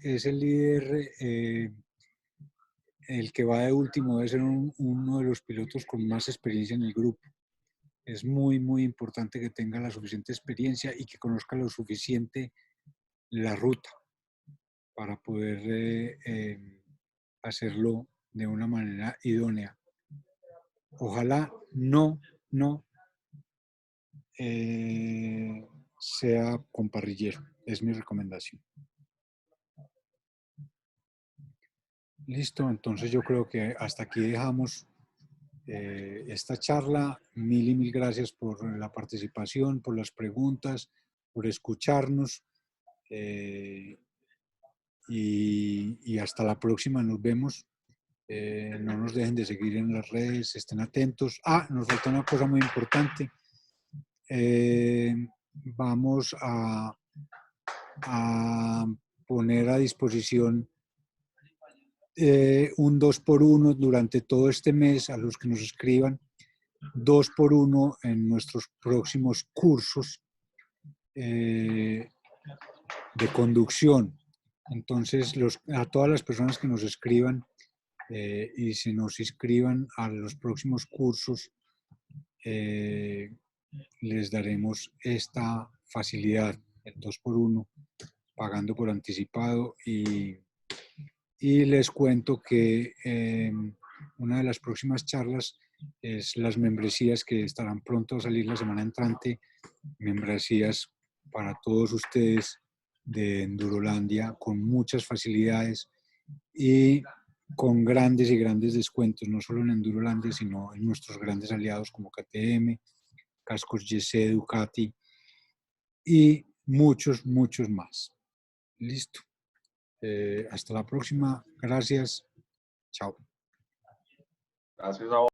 el que va de último debe ser uno de los pilotos con más experiencia en el grupo. Es muy, muy importante que tenga la suficiente experiencia y que conozca lo suficiente la ruta para poder hacerlo de una manera idónea. Ojalá no sea con parrillero, es mi recomendación. Listo, entonces yo creo que hasta aquí dejamos esta charla. Mil y mil gracias por la participación, por las preguntas, por escucharnos. Y hasta la próxima, nos vemos. No nos dejen de seguir en las redes, estén atentos. Nos falta una cosa muy importante. Vamos a poner a disposición un 2x1 durante todo este mes a los que nos escriban 2x1 en nuestros próximos cursos de conducción. Entonces, a todas las personas que nos escriban y se nos inscriban a los próximos cursos, les daremos esta facilidad, el 2x1, pagando por anticipado. Y les cuento que una de las próximas charlas es las membresías que estarán pronto a salir la semana entrante, membresías para todos ustedes de Endurolandia con muchas facilidades y con grandes y grandes descuentos, no solo en Endurolandia, sino en nuestros grandes aliados como KTM, Cascos GC, Ducati y muchos, muchos más. Listo. Hasta la próxima. Gracias. Chao. Gracias a vos.